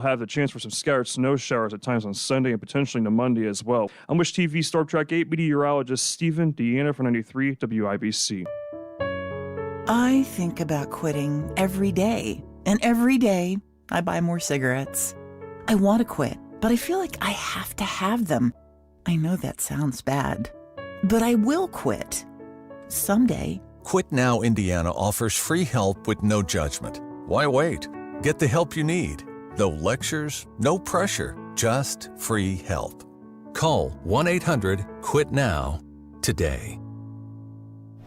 have the chance for some scattered snow showers at times on Sunday and potentially into Monday as well. I'm Wish TV Star Trek 8 meteorologist Stephen Deanna for 93 WIBC. I think about quitting every day, and every day I buy more cigarettes. I want to quit, but I feel like I have to have them. I know that sounds bad, but I will quit someday. Quit Now Indiana offers free help with no judgment. Why wait? Get the help you need. No lectures, no pressure, just free help. Call 1-800-QUIT-NOW today.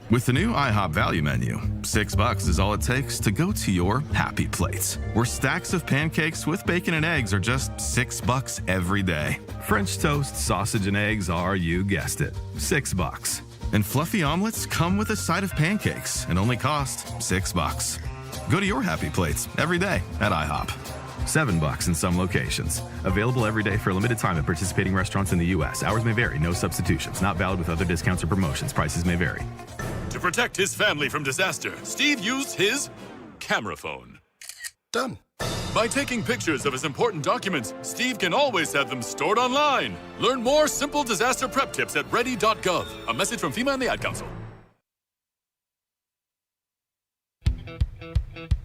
With the new IHOP value menu, $6 is all it takes to go to your happy place, where stacks of pancakes with bacon and eggs are just $6 every day. French toast, sausage, and eggs are, you guessed it, $6. And fluffy omelets come with a side of pancakes and only cost $6. Go to your happy plates every day at IHOP. $7 in some locations. Available every day for a limited time at participating restaurants in the U.S. Hours may vary. No substitutions. Not valid with other discounts or promotions. Prices may vary. To protect his family from disaster, Steve used his camera phone. Done. By taking pictures of his important documents, Steve can always have them stored online. Learn more simple disaster prep tips at ready.gov. A message from FEMA and the Ad Council.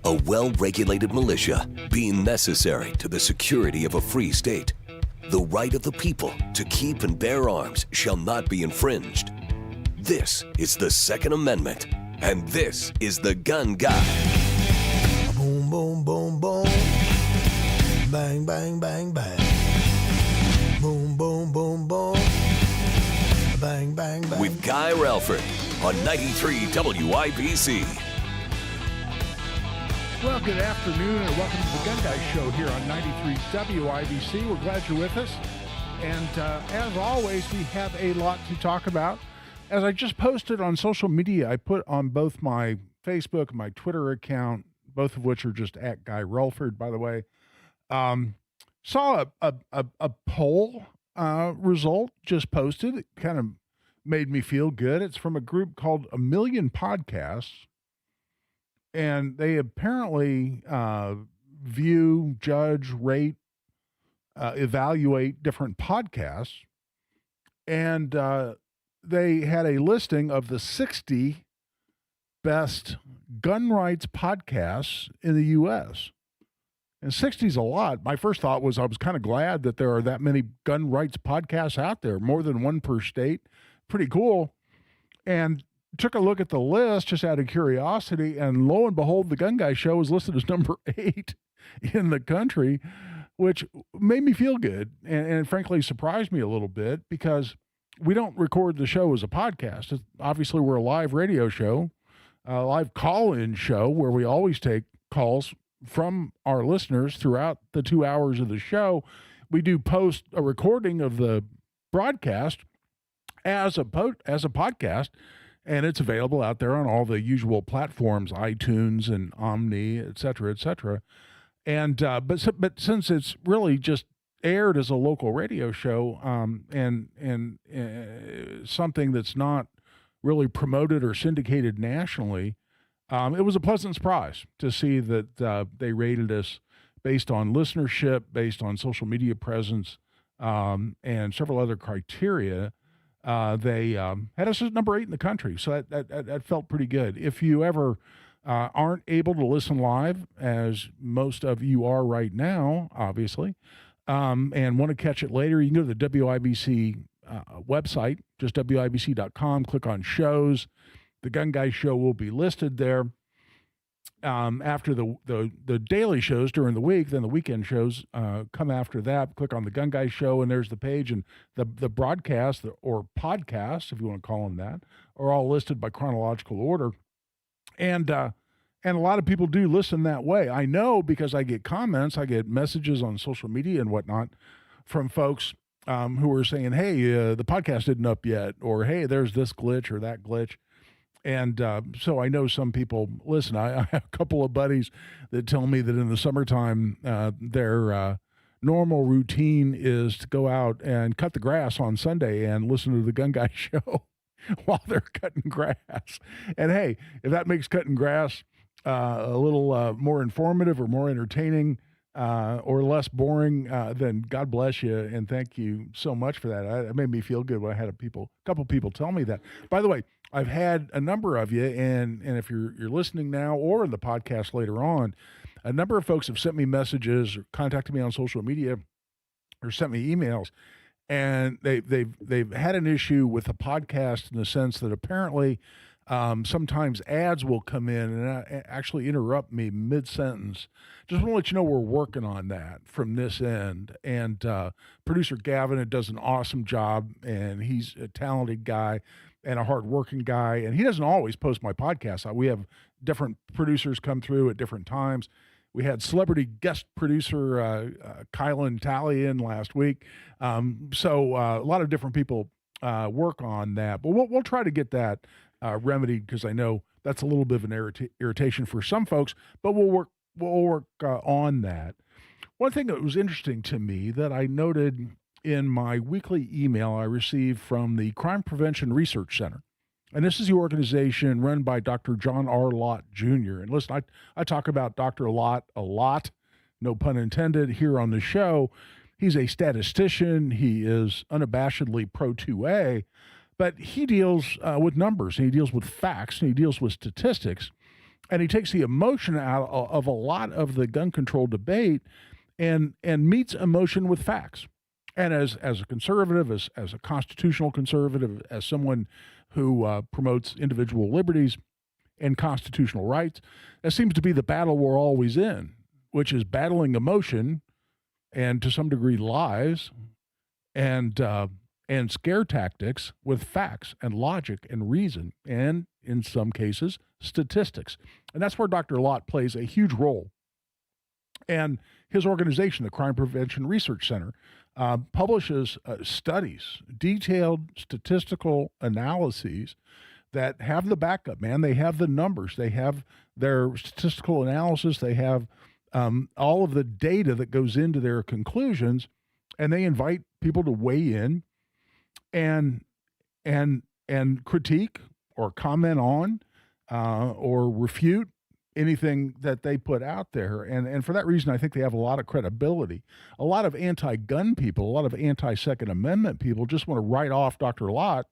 A well-regulated militia being necessary to the security of a free state. The right of the people to keep and bear arms shall not be infringed. This is the Second Amendment, and this is the Gun Guy. Boom, boom, boom, boom. Bang, bang, bang, bang. Boom, boom, boom, boom. Bang, bang, bang. With Guy Relford on 93 WIBC. Well, good afternoon, and welcome to the Gun Guy Show here on 93 WIBC. We're glad you're with us. And as always, we have a lot to talk about. As I just posted on social media, I put on both my Facebook and my Twitter account, both of which are just at Guy Relford, by the way. Saw a poll result just posted. It kind of made me feel good. It's from a group called A Million Podcasts. And they apparently view, judge, rate, evaluate different podcasts. And they had a listing of the 60 best gun rights podcasts in the U.S. And 60 is a lot. My first thought was I was kind of glad that there are that many gun rights podcasts out there, more than one per state. Pretty cool. And took a look at the list just out of curiosity, and lo and behold, the Gun Guy Show is listed as number 8 in the country, which made me feel good and frankly surprised me a little bit, because we don't record the show as a podcast. Obviously, we're a live radio show, a live call-in show where we always take calls from our listeners throughout the 2 hours of the show. We do post a recording of the broadcast as a podcast, and it's available out there on all the usual platforms, iTunes and Omni, et cetera, et cetera. And but since it's really just aired as a local radio show, and something that's not really promoted or syndicated nationally, it was a pleasant surprise to see that they rated us based on listenership, based on social media presence, and several other criteria. They had us as number 8 in the country, so that felt pretty good. If you ever aren't able to listen live, as most of you are right now, obviously, and want to catch it later, you can go to the WIBC website, just WIBC.com, click on shows. The Gun Guy Show will be listed there. After the daily shows during the week, then the weekend shows come after that. Click on the Gun Guy Show, and there's the page, and the broadcast or podcasts, if you want to call them that, are all listed by chronological order. And a lot of people do listen that way. I know, because I get comments, I get messages on social media and whatnot from folks who are saying, hey, the podcast isn't up yet, or hey, there's this glitch or that glitch. And so I know some people listen. I have a couple of buddies that tell me that in the summertime, their normal routine is to go out and cut the grass on Sunday and listen to the Gun Guy Show while they're cutting grass. And hey, if that makes cutting grass a little more informative or more entertaining, or less boring, then God bless you and thank you so much for that. It made me feel good when I had a couple people tell me that. By the way, I've had a number of you, and if you're listening now or in the podcast later on, a number of folks have sent me messages or contacted me on social media or sent me emails, and they've had an issue with the podcast in the sense that apparently sometimes ads will come in and actually interrupt me mid-sentence. Just want to let you know we're working on that from this end. And producer Gavin does an awesome job, and he's a talented guy and a hard-working guy. And he doesn't always post my podcast. We have different producers come through at different times. We had celebrity guest producer Kylan Talley in last week. So a lot of different people work on that. But we'll try to get that remedied, because I know that's a little bit of an irritation for some folks, but we'll work on that. One thing that was interesting to me that I noted in my weekly email I received from the Crime Prevention Research Center, and this is the organization run by Dr. John R. Lott Jr. And listen, I talk about Dr. Lott a lot, no pun intended, here on the show. He's a statistician. He is unabashedly pro-2A, but he deals with numbers, and he deals with facts, and he deals with statistics, and he takes the emotion out of a lot of the gun control debate and meets emotion with facts. And as a conservative, as a constitutional conservative, as someone who promotes individual liberties and constitutional rights, that seems to be the battle we're always in, which is battling emotion and to some degree lies and scare tactics with facts and logic and reason, and in some cases, statistics. And that's where Dr. Lott plays a huge role. And his organization, the Crime Prevention Research Center, publishes studies, detailed statistical analyses that have the backup, man. They have the numbers. They have their statistical analysis. They have all of the data that goes into their conclusions, and they invite people to weigh in and critique or comment on or refute anything that they put out there. And for that reason, I think they have a lot of credibility. A lot of anti-gun people, a lot of anti-Second Amendment people just want to write off Dr. Lott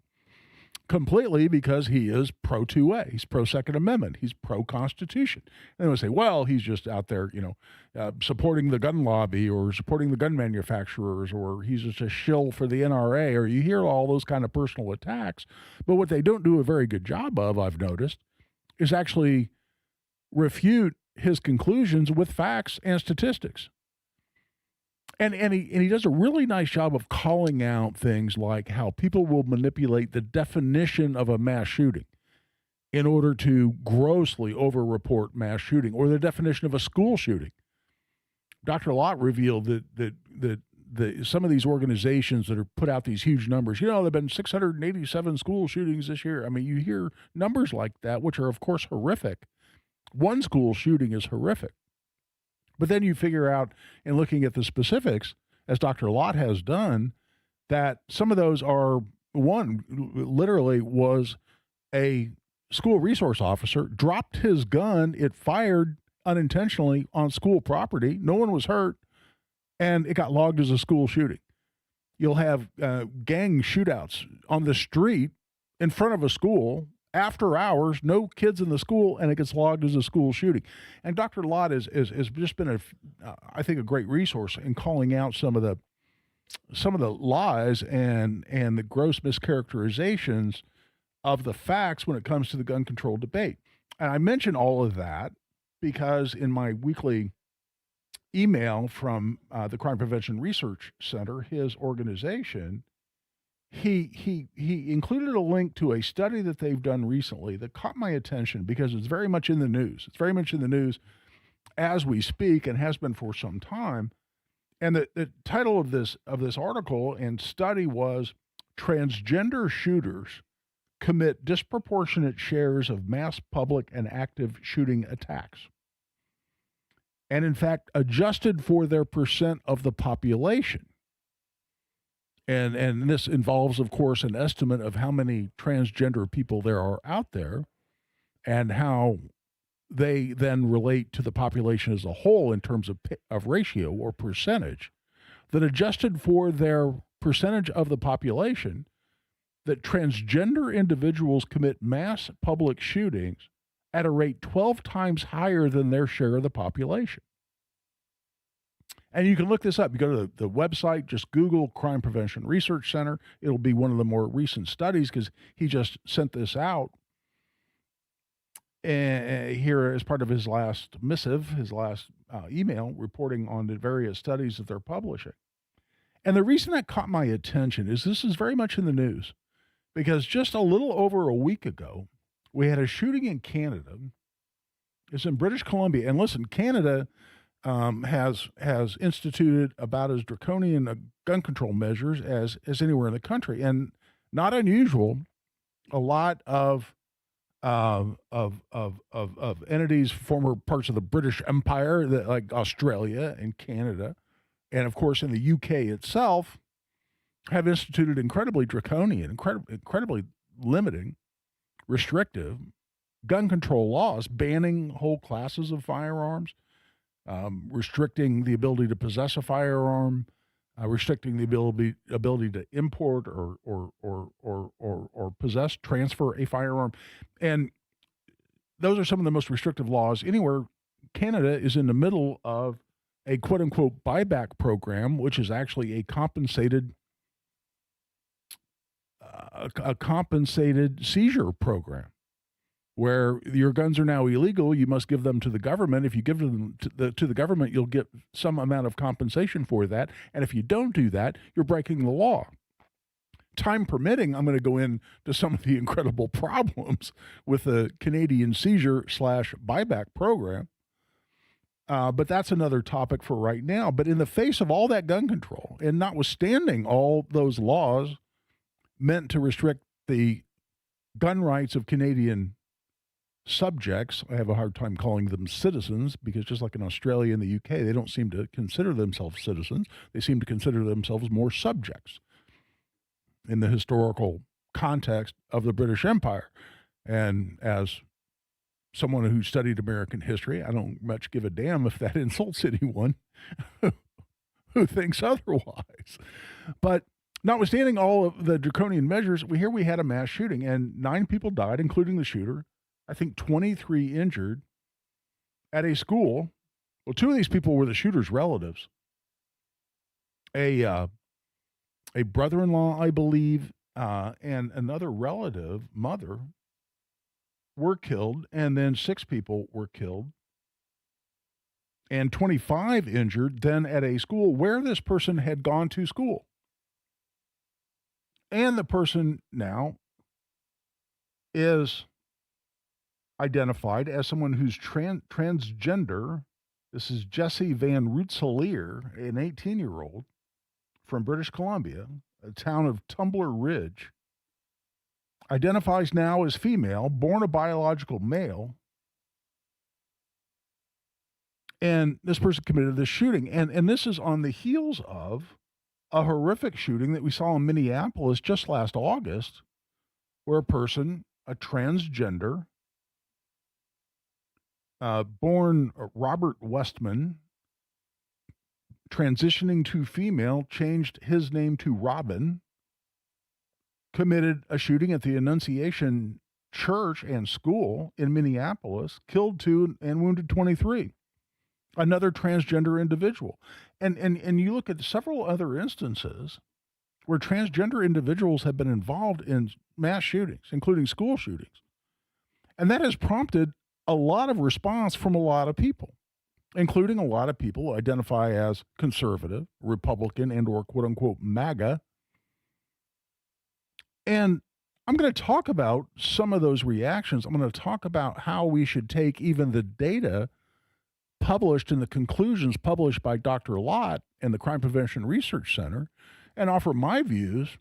completely because he is pro-2A. He's pro-Second Amendment. He's pro-Constitution. And they would say, well, he's just out there, supporting the gun lobby or supporting the gun manufacturers, or he's just a shill for the NRA, or you hear all those kind of personal attacks. But what they don't do a very good job of, I've noticed, is actually refute his conclusions with facts and statistics. And he does a really nice job of calling out things like how people will manipulate the definition of a mass shooting in order to grossly over-report mass shooting, or the definition of a school shooting. Dr. Lott revealed that some of these organizations that are put out these huge numbers, there have been 687 school shootings this year. I mean, you hear numbers like that, which are, of course, horrific. One school shooting is horrific. But then you figure out, in looking at the specifics, as Dr. Lott has done, that some of those are, one literally was a school resource officer, dropped his gun, it fired unintentionally on school property, no one was hurt, and it got logged as a school shooting. You'll have gang shootouts on the street in front of a school, after hours, no kids in the school, and it gets logged as a school shooting. And Dr. Lott has just been I think a great resource in calling out some of the lies and the gross mischaracterizations of the facts when it comes to the gun control debate. And I mention all of that because in my weekly email from the Crime Prevention Research Center, his organization, he included a link to a study that they've done recently that caught my attention because it's very much in the news. It's very much in the news as we speak and has been for some time. And the title of this article and study was "Transgender Shooters Commit Disproportionate Shares of Mass Public and Active Shooting Attacks." And in fact, adjusted for their percent of the population. And this involves, of course, an estimate of how many transgender people there are out there and how they then relate to the population as a whole in terms of ratio or percentage, that adjusted for their percentage of the population, that transgender individuals commit mass public shootings at a rate 12 times higher than their share of the population. And you can look this up. You go to the website, just Google Crime Prevention Research Center. It'll be one of the more recent studies because he just sent this out here as part of his last missive, his last email reporting on the various studies that they're publishing. And the reason that caught my attention is this is very much in the news because just a little over a week ago, we had a shooting in Canada. It's in British Columbia. And listen, Canada has instituted about as draconian gun control measures as anywhere in the country, and not unusual. A lot of entities, former parts of the British Empire, that like Australia and Canada, and of course in the UK itself, have instituted incredibly draconian, incredibly limiting, restrictive gun control laws, banning whole classes of firearms. Restricting the ability to possess a firearm, restricting the ability to import or possess, transfer a firearm, and those are some of the most restrictive laws anywhere. Canada is in the middle of a quote unquote buyback program, which is actually a compensated seizure program, where your guns are now illegal. You must give them to the government. If you give them to the government, you'll get some amount of compensation for that. And if you don't do that, you're breaking the law. Time permitting, I'm going to go into some of the incredible problems with the Canadian seizure / buyback program. But that's another topic for right now. But in the face of all that gun control, and notwithstanding all those laws meant to restrict the gun rights of Canadian subjects, I have a hard time calling them citizens, because just like in Australia and the UK, they don't seem to consider themselves citizens. They seem to consider themselves more subjects in the historical context of the British Empire. And as someone who studied American history, I don't much give a damn if that insults anyone who thinks otherwise. But notwithstanding all of the draconian measures, we had a mass shooting, and 9 people died, including the shooter. I think 23 injured at a school. Well, 2 of these people were the shooter's relatives. A brother-in-law, I believe, and another relative, mother, were killed, and then 6 people were killed, and 25 injured then at a school where this person had gone to school. And the person now is identified as someone who's transgender. This is Jesse Van Rensselaer, an 18-year-old from British Columbia, a town of Tumbler Ridge. Identifies now as female, born a biological male. And this person committed this shooting. And this is on the heels of a horrific shooting that we saw in Minneapolis just last August, where a person, a transgender, born Robert Westman, transitioning to female, changed his name to Robin, committed a shooting at the Annunciation Church and School in Minneapolis, killed 2 and wounded 23. Another transgender individual. And you look at several other instances where transgender individuals have been involved in mass shootings, including school shootings. And that has prompted a lot of response from a lot of people, including a lot of people who identify as conservative, Republican, and or quote unquote MAGA. And I'm going to talk about some of those reactions. I'm going to talk about how we should take even the data published in the conclusions published by Dr. Lott and the Crime Prevention Research Center and offer my views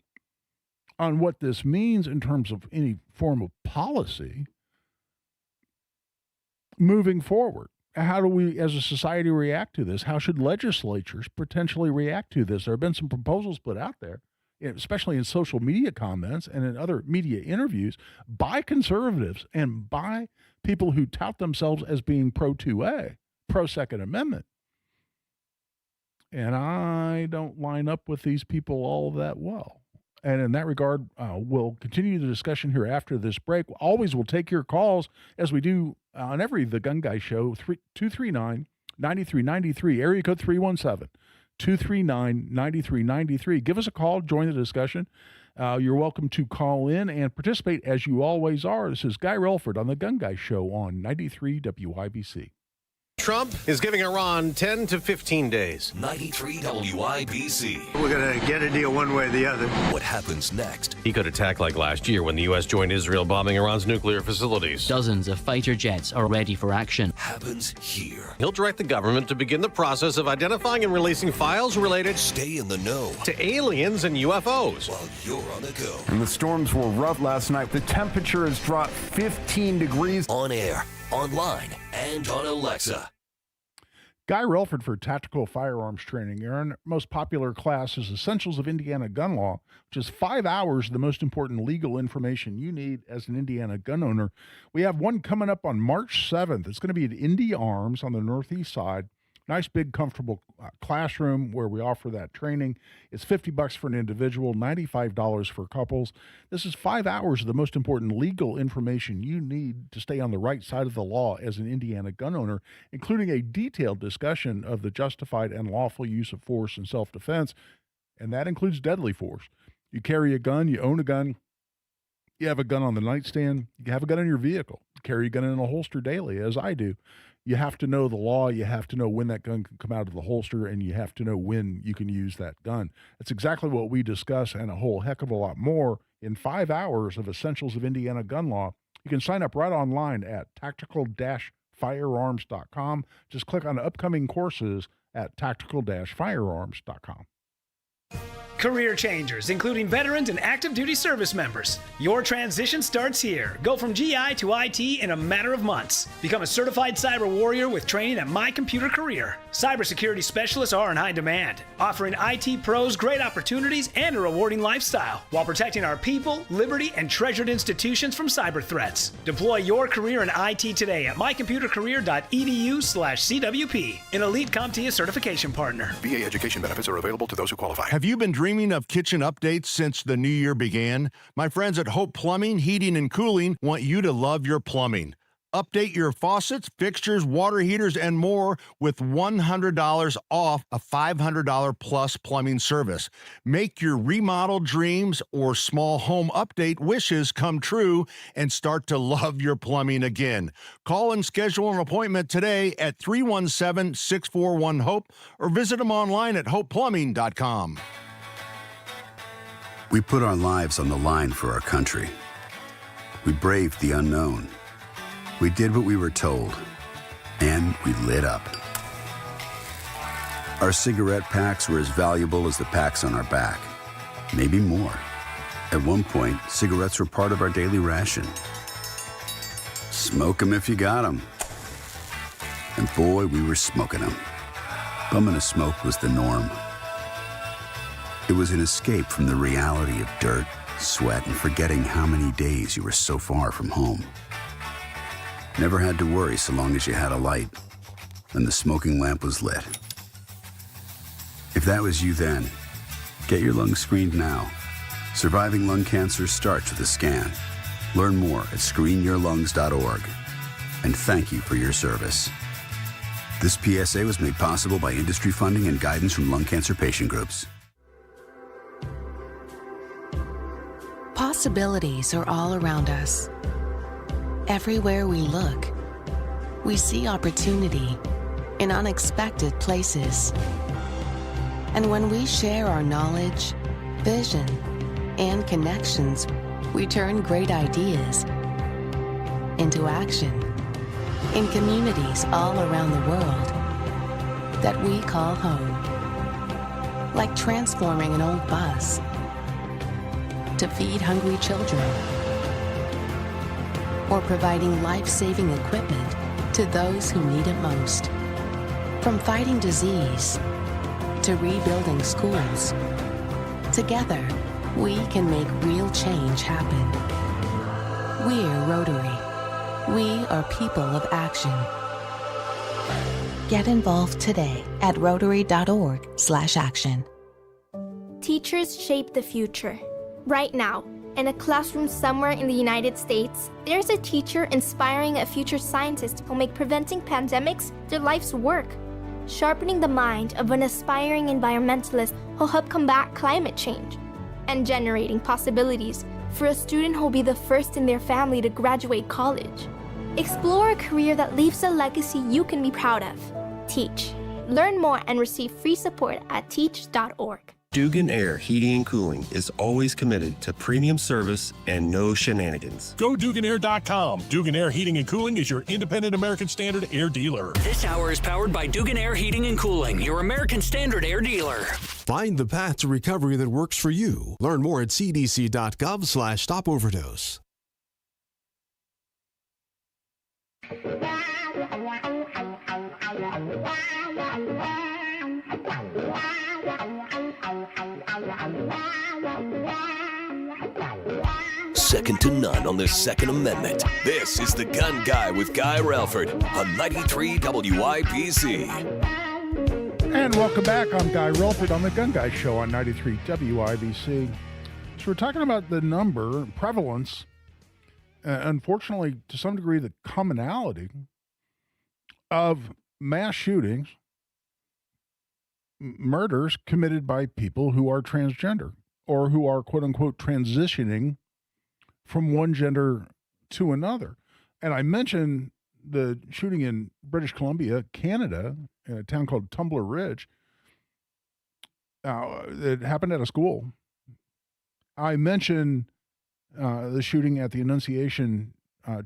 on what this means in terms of any form of policy moving forward. How do we as a society react to this? How should legislatures potentially react to this? There have been some proposals put out there, especially in social media comments and in other media interviews, by conservatives and by people who tout themselves as being pro-2A, pro-Second Amendment. And I don't line up with these people all that well. And in that regard, we'll continue the discussion here after this break. Always we'll take your calls as we do on every The Gun Guy show, 239-9393, area code 317-239-9393. Give us a call, join the discussion. You're welcome to call in and participate as you always are. This is Guy Relford on The Gun Guy Show on 93 WIBC. Trump is giving Iran 10 to 15 days. 93 WIBC. We're going to get a deal one way or the other. What happens next? He could attack like last year when the U.S. joined Israel bombing Iran's nuclear facilities. Dozens of fighter jets are ready for action. Happens here. He'll direct the government to begin the process of identifying and releasing files related Stay in the know to aliens and UFOs. while you're on the go. And the storms were rough last night. The temperature has dropped 15 degrees. On air, online, and on Alexa. Guy Relford for Tactical Firearms Training. Our most popular class is Essentials of Indiana Gun Law, which is 5 hours of the most important legal information you need as an Indiana gun owner. We have one coming up on March 7th. It's going to be at Indy Arms on the northeast side. Nice, big, comfortable classroom where we offer that training. It's $50 for an individual, $95 for couples. This is 5 hours of the most important legal information you need to stay on the right side of the law as an Indiana gun owner, including a detailed discussion of the justified and lawful use of force in self-defense, and that includes deadly force. You carry a gun, you own a gun, you have a gun on the nightstand, you have a gun in your vehicle, you carry a gun in a holster daily, as I do. You have to know the law. You have to know when that gun can come out of the holster, and you have to know when you can use that gun. That's exactly what we discuss and a whole heck of a lot more in 5 hours of Essentials of Indiana Gun Law. You can sign up right online at tactical-firearms.com. Just click on the upcoming courses at tactical-firearms.com. Career changers, including veterans and active duty service members. Your transition starts here. Go from GI to IT in a matter of months. Become a certified cyber warrior with training at My Computer Career. Cybersecurity specialists are in high demand, offering IT pros great opportunities and a rewarding lifestyle while protecting our people, liberty, and treasured institutions from cyber threats. Deploy your career in IT today at mycomputercareer.edu/CWP, an elite CompTIA certification partner. VA education benefits are available to those who qualify. Have you been dreaming of kitchen updates since the new year began? My friends at Hope Plumbing, Heating, and Cooling want you to love your plumbing. Update your faucets, fixtures, water heaters, and more with $100 off a $500 plus plumbing service. Make your remodel dreams or small home update wishes come true and start to love your plumbing again. Call and schedule an appointment today at 317-641-HOPE or visit them online at hopeplumbing.com. We put our lives on the line for our country. We braved the unknown. We did what we were told, and we lit up. Our cigarette packs were as valuable as the packs on our back, maybe more. At one point, cigarettes were part of our daily ration. Smoke 'em if you got 'em. And boy, we were smoking 'em. Bumming a smoke was the norm. It was an escape from the reality of dirt, sweat, and forgetting how many days you were so far from home. Never had to worry so long as you had a light and the smoking lamp was lit. If that was you then, get your lungs screened now. Surviving lung cancer starts with a scan. Learn more at screenyourlungs.org. And thank you for your service. This PSA was made possible by industry funding and guidance from lung cancer patient groups. Possibilities are all around us. Everywhere we look, we see opportunity in unexpected places. And when we share our knowledge, vision, and connections, we turn great ideas into action in communities all around the world that we call home. Like transforming an old bus to feed hungry children, or providing life-saving equipment to those who need it most. From fighting disease to rebuilding schools, together we can make real change happen. We're Rotary, We are people of action. Get involved today at Rotary.org/action. Teachers shape the future. Right now, in a classroom somewhere in the United States, there's a teacher inspiring a future scientist who'll make preventing pandemics their life's work, sharpening the mind of an aspiring environmentalist who'll help combat climate change, and generating possibilities for a student who'll be the first in their family to graduate college. Explore a career that leaves a legacy you can be proud of. Teach. Learn more and receive free support at teach.org. Dugan Air Heating and Cooling is always committed to premium service and no shenanigans. Go DuganAir.com. Dugan Air Heating and Cooling is your independent American Standard air dealer. This hour is powered by Dugan Air Heating and Cooling, your American Standard air dealer. Find the path to recovery that works for you. Learn more at cdc.gov/stopoverdose. Second to none on the Second Amendment. This is The Gun Guy with Guy Relford on 93 WIPC. And welcome back. I'm Guy Relford on The Gun Guy Show on 93 WIBC. So we're talking about the number, prevalence, unfortunately, to some degree, the commonality of mass shootings, murders committed by people who are transgender or who are, quote unquote, transitioning from one gender to another. And I mentioned the shooting in British Columbia, Canada, in a town called Tumbler Ridge. It happened at a school. I mentioned the shooting at the Annunciation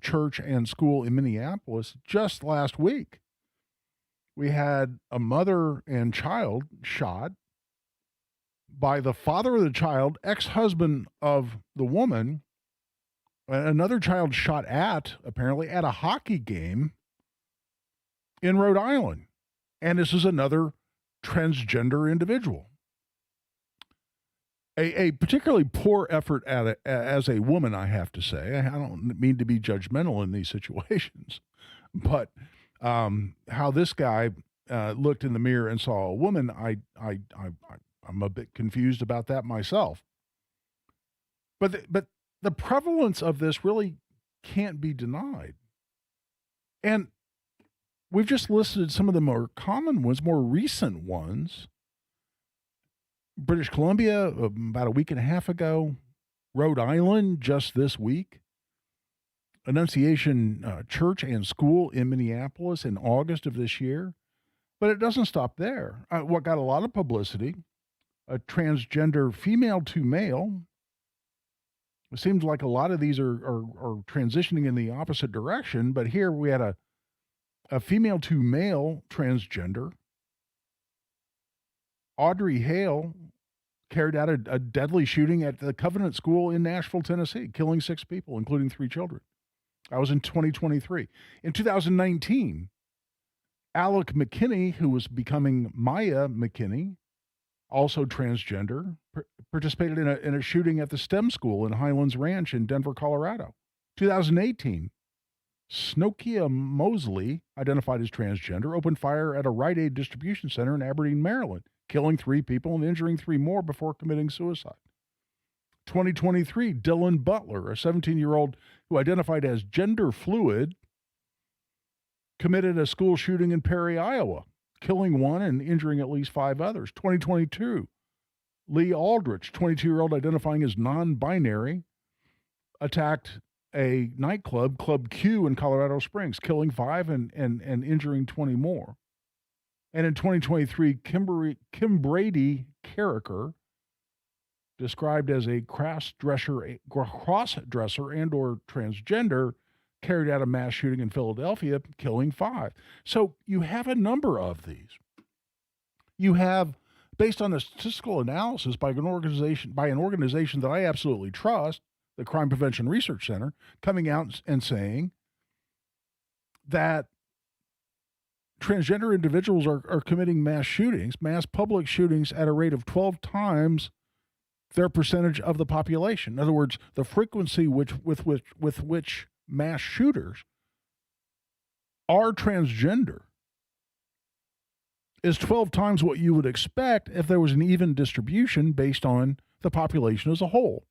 Church and School in Minneapolis just last week. We had a mother and child shot by the father of the child, ex-husband of the woman. Another child shot at, apparently, at a hockey game in Rhode Island. And this is another transgender individual. A particularly poor effort at it as a woman, I have to say. I don't mean to be judgmental in these situations, but how this guy looked in the mirror and saw a woman, I'm a bit confused about that myself. But the prevalence of this really can't be denied. And we've just listed some of the more common ones, more recent ones. British Columbia, about a week and a half ago. Rhode Island, just this week. Annunciation Church and School in Minneapolis in August of this year. But it doesn't stop there. What got a lot of publicity, a transgender female to male. It seems like a lot of these are transitioning in the opposite direction, but here we had a female to male transgender. Audrey Hale carried out a deadly shooting at the Covenant School in Nashville, Tennessee, killing 6 people, including 3 children. That was in 2023. In 2019, Alec McKinney, who was becoming Maya McKinney, also transgender, participated in a shooting at the STEM school in Highlands Ranch in Denver, Colorado. 2018, Snokia Mosley, identified as transgender, opened fire at a Rite Aid distribution center in Aberdeen, Maryland, killing 3 people and injuring 3 more before committing suicide. 2023, Dylan Butler, a 17-year-old who identified as gender fluid, committed a school shooting in Perry, Iowa, killing 1 and injuring at least 5 others. 2022, Lee Aldrich, 22-year-old identifying as non-binary, attacked a nightclub, Club Q in Colorado Springs, killing 5 and injuring 20 more. And in 2023, Kim Brady Carricker, described as a cross-dresser and or transgender, carried out a mass shooting in Philadelphia, killing 5. So you have a number of these. You have, based on a statistical analysis by an organization that I absolutely trust, the Crime Prevention Research Center, coming out and saying that transgender individuals are committing mass shootings, mass public shootings, at a rate of 12 times their percentage of the population. In other words, the frequency with which mass shooters are transgender is 12 times what you would expect if there was an even distribution based on the population as a whole.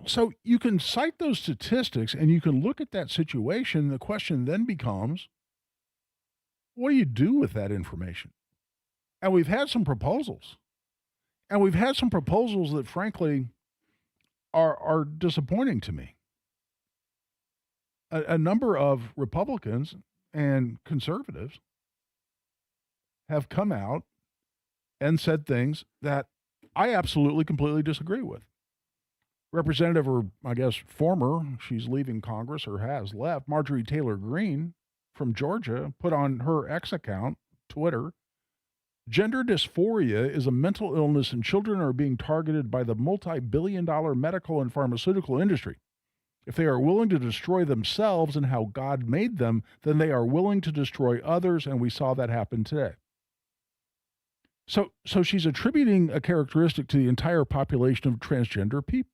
So you can cite those statistics and you can look at that situation. The question then becomes, what do you do with that information? And we've had some proposals. And we've had some proposals that, frankly, are disappointing to me. A number of Republicans and conservatives have come out and said things that I absolutely, completely disagree with. Representative, or I guess former, she's leaving Congress or has left, Marjorie Taylor Greene from Georgia put on her X account, Twitter, gender dysphoria is a mental illness and children are being targeted by the multi-billion-dollar medical and pharmaceutical industry. If they are willing to destroy themselves and how God made them, then they are willing to destroy others, and we saw that happen today. So she's attributing a characteristic to the entire population of transgender people.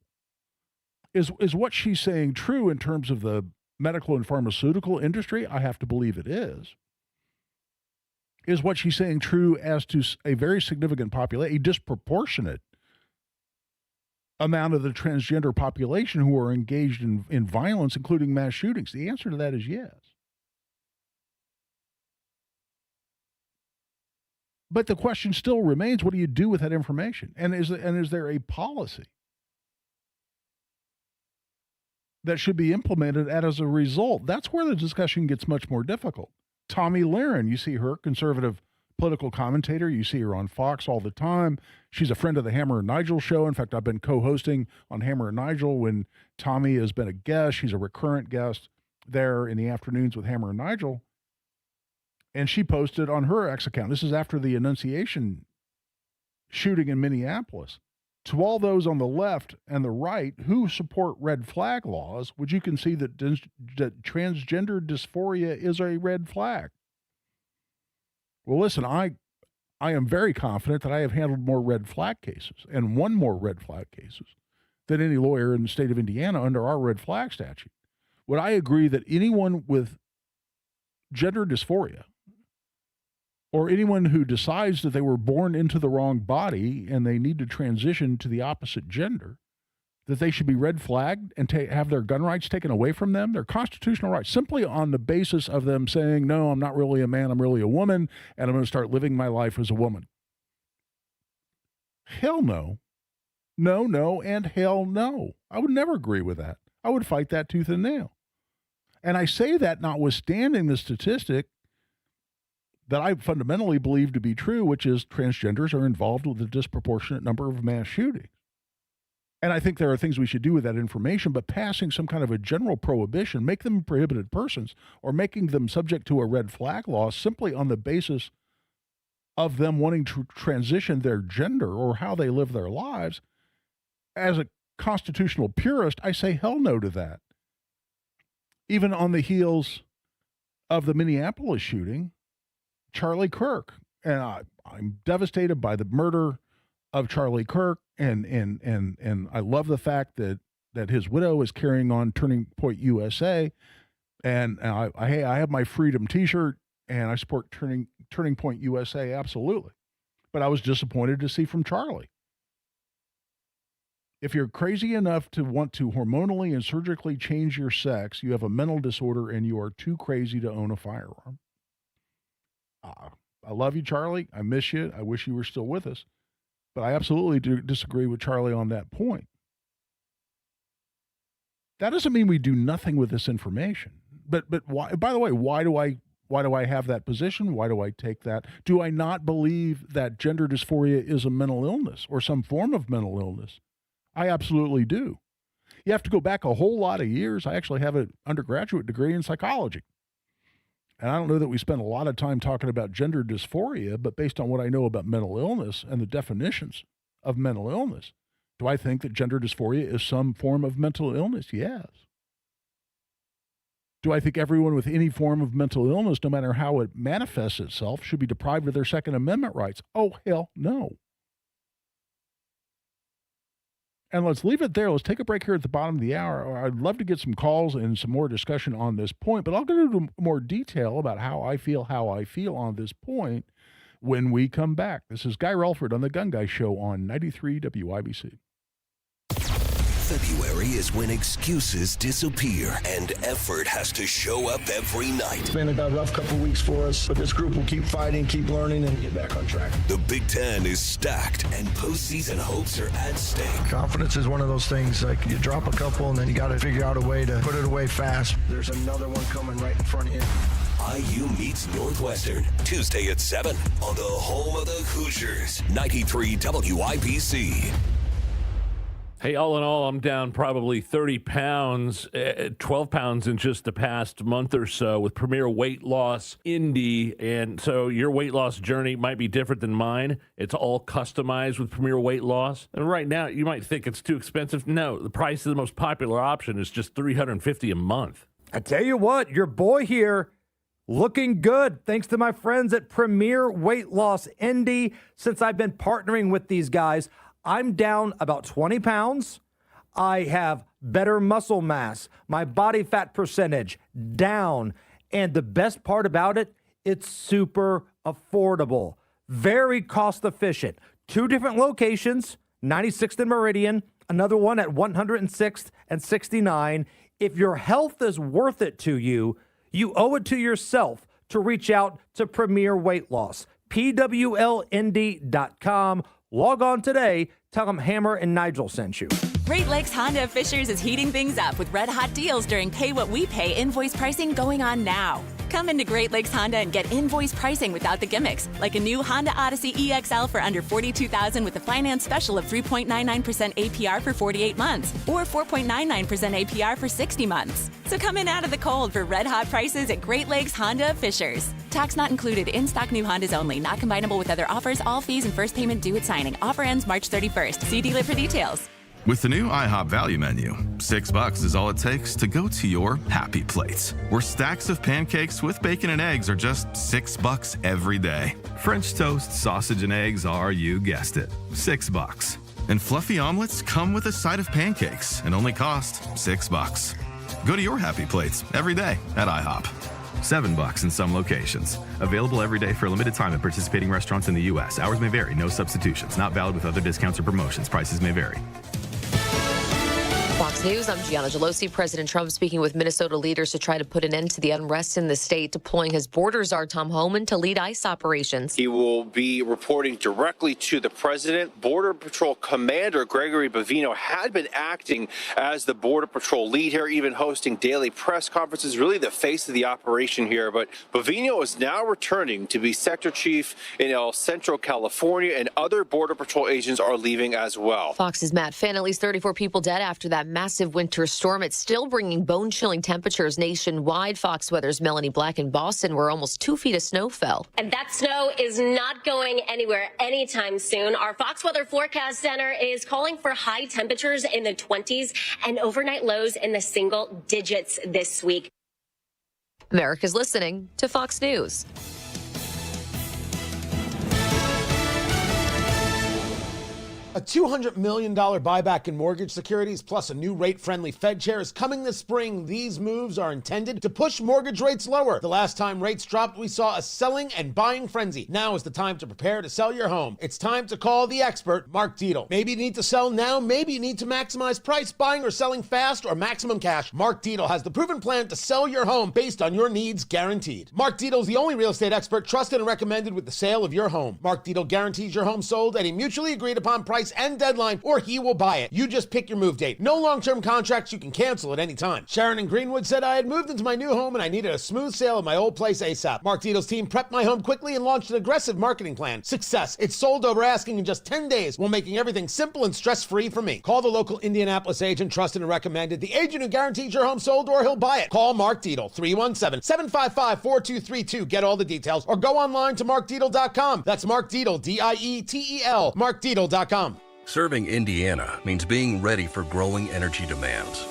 Is what she's saying true in terms of the medical and pharmaceutical industry? I have to believe it is. Is what she's saying true as to a very significant population, a disproportionate amount of the transgender population who are engaged in violence, including mass shootings? The answer to that is yes. But the question still remains, what do you do with that information? And is there a policy that should be implemented as a result? That's where the discussion gets much more difficult. Tomi Lahren, you see her, conservative political commentator. You see her on Fox all the time. She's a friend of the Hammer and Nigel show. In fact, I've been co-hosting on Hammer and Nigel when Tomi has been a guest. She's a recurrent guest there in the afternoons with Hammer and Nigel. And she posted on her X account, this is after the Annunciation shooting in Minneapolis, to all those on the left and the right who support red flag laws, would you concede that transgender dysphoria is a red flag? Well, listen, I am very confident that I have handled more red flag cases and won more red flag cases than any lawyer in the state of Indiana under our red flag statute. Would I agree that anyone with gender dysphoria, or anyone who decides that they were born into the wrong body and they need to transition to the opposite gender, that they should be red flagged and have their gun rights taken away from them, their constitutional rights, simply on the basis of them saying, no, I'm not really a man, I'm really a woman, and I'm going to start living my life as a woman? Hell no. No, no, and hell no. I would never agree with that. I would fight that tooth and nail. And I say that notwithstanding the statistic that I fundamentally believe to be true, which is transgenders are involved with a disproportionate number of mass shootings. And I think there are things we should do with that information, but passing some kind of a general prohibition, make them prohibited persons, or making them subject to a red flag law simply on the basis of them wanting to transition their gender or how they live their lives, as a constitutional purist, I say hell no to that. Even on the heels of the Minneapolis shooting, Charlie Kirk, and I'm devastated by the murder of Charlie Kirk, and I love the fact that his widow is carrying on Turning Point USA, and I have my Freedom T-shirt, and I support Turning Point USA absolutely, but I was disappointed to see from Charlie. If you're crazy enough to want to hormonally and surgically change your sex, you have a mental disorder and you are too crazy to own a firearm. I love you, Charlie. I miss you. I wish you were still with us. But I absolutely do disagree with Charlie on that point. That doesn't mean we do nothing with this information. But why? By the way, why do I have that position? Why do I take that? Do I not believe that gender dysphoria is a mental illness or some form of mental illness? I absolutely do. You have to go back a whole lot of years. I actually have an undergraduate degree in psychology. And I don't know that we spend a lot of time talking about gender dysphoria, but based on what I know about mental illness and the definitions of mental illness, do I think that gender dysphoria is some form of mental illness? Yes. Do I think everyone with any form of mental illness, no matter how it manifests itself, should be deprived of their Second Amendment rights? Oh, hell no. And let's leave it there. Let's take a break here at the bottom of the hour. I'd love to get some calls and some more discussion on this point, but I'll go into more detail about how I feel on this point when we come back. This is Guy Relford on The Gun Guy Show on 93 WIBC. February is when excuses disappear and effort has to show up every night. It's been a rough couple weeks for us, but this group will keep fighting, keep learning, and get back on track. The Big Ten is stacked, and postseason hopes are at stake. Confidence is one of those things, like you drop a couple, and then you got to figure out a way to put it away fast. There's another one coming right in front of you. IU meets Northwestern, Tuesday at 7 on the home of the Hoosiers, 93 WIBC. Hey, all in all, I'm down probably 30 pounds, 12 pounds in just the past month or so with Premier Weight Loss Indy. And so your weight loss journey might be different than mine. It's all customized with Premier Weight Loss. And right now, you might think it's too expensive. No, the price of the most popular option is just $350 a month. I tell you what, your boy here looking good thanks to my friends at Premier Weight Loss Indy. Since I've been partnering with these guys, I'm down about 20 pounds. I have better muscle mass. My body fat percentage down. And the best part about it, it's super affordable. Very cost efficient. 2 different locations, 96th and Meridian, another one at 106th and 69. If your health is worth it to you, you owe it to yourself to reach out to Premier Weight Loss. PWLND.com. Log on today. Tell them Hammer and Nigel sent you. Great Lakes Honda of Fishers is heating things up with red hot deals during Pay What We Pay invoice pricing going on now. Come into Great Lakes Honda and get invoice pricing without the gimmicks, like a new Honda Odyssey EXL for under $42,000 with a finance special of 3.99% APR for 48 months or 4.99% APR for 60 months. So come in out of the cold for red hot prices at Great Lakes Honda of Fishers. Tax not included. In-stock new Hondas only. Not combinable with other offers. All fees and first payment due at signing. Offer ends March 31st. See dealer for details. With the new IHOP value menu, $6 is all it takes to go to your happy plates, where stacks of pancakes with bacon and eggs are just $6 every day. French toast, sausage, and eggs are, you guessed it, $6. And fluffy omelets come with a side of pancakes and only cost $6. Go to your happy plates every day at IHOP. $7 in some locations. Available every day for a limited time at participating restaurants in the U.S. Hours may vary. No substitutions. Not valid with other discounts or promotions. Prices may vary. Fox News, I'm Gianna Gelosi. President Trump speaking with Minnesota leaders to try to put an end to the unrest in the state, deploying his border czar Tom Homan to lead ICE operations. He will be reporting directly to the president. Border Patrol Commander Gregory Bavino had been acting as the Border Patrol lead here, even hosting daily press conferences, really the face of the operation here. But Bavino is now returning to be Sector Chief in El Centro, California, and other Border Patrol agents are leaving as well. Fox's Matt Finn, at least 34 people dead after that massive winter storm. It's still bringing bone-chilling temperatures nationwide. Fox Weather's Melanie Black in Boston, where almost 2 feet of snow fell. And that snow is not going anywhere anytime soon. Our Fox Weather Forecast Center is calling for high temperatures in the 20s and overnight lows in the single digits this week. America's listening to Fox News. A $200 million buyback in mortgage securities plus a new rate-friendly Fed chair is coming this spring. These moves are intended to push mortgage rates lower. The last time rates dropped, we saw a selling and buying frenzy. Now is the time to prepare to sell your home. It's time to call the expert, Mark Dietel. Maybe you need to sell now. Maybe you need to maximize price, buying or selling fast, or maximum cash. Mark Dietel has the proven plan to sell your home based on your needs, guaranteed. Mark Dietel is the only real estate expert trusted and recommended with the sale of your home. Mark Dietel guarantees your home sold at a mutually agreed upon price and deadline, or he will buy it. You just pick your move date. No long-term contracts. You can cancel at any time. Sharon in Greenwood said, I had moved into my new home and I needed a smooth sale of my old place ASAP. Mark Dietel's team prepped my home quickly and launched an aggressive marketing plan. Success. It's sold over asking in just 10 days while making everything simple and stress-free for me. Call the local Indianapolis agent, trusted and recommended, the agent who guarantees your home sold or he'll buy it. Call Mark Dietel, 317-755-4232. Get all the details, or go online to markdietel.com. That's Mark Dietel, D-I-E-T-E-L, markdietel.com. Serving Indiana means being ready for growing energy demands.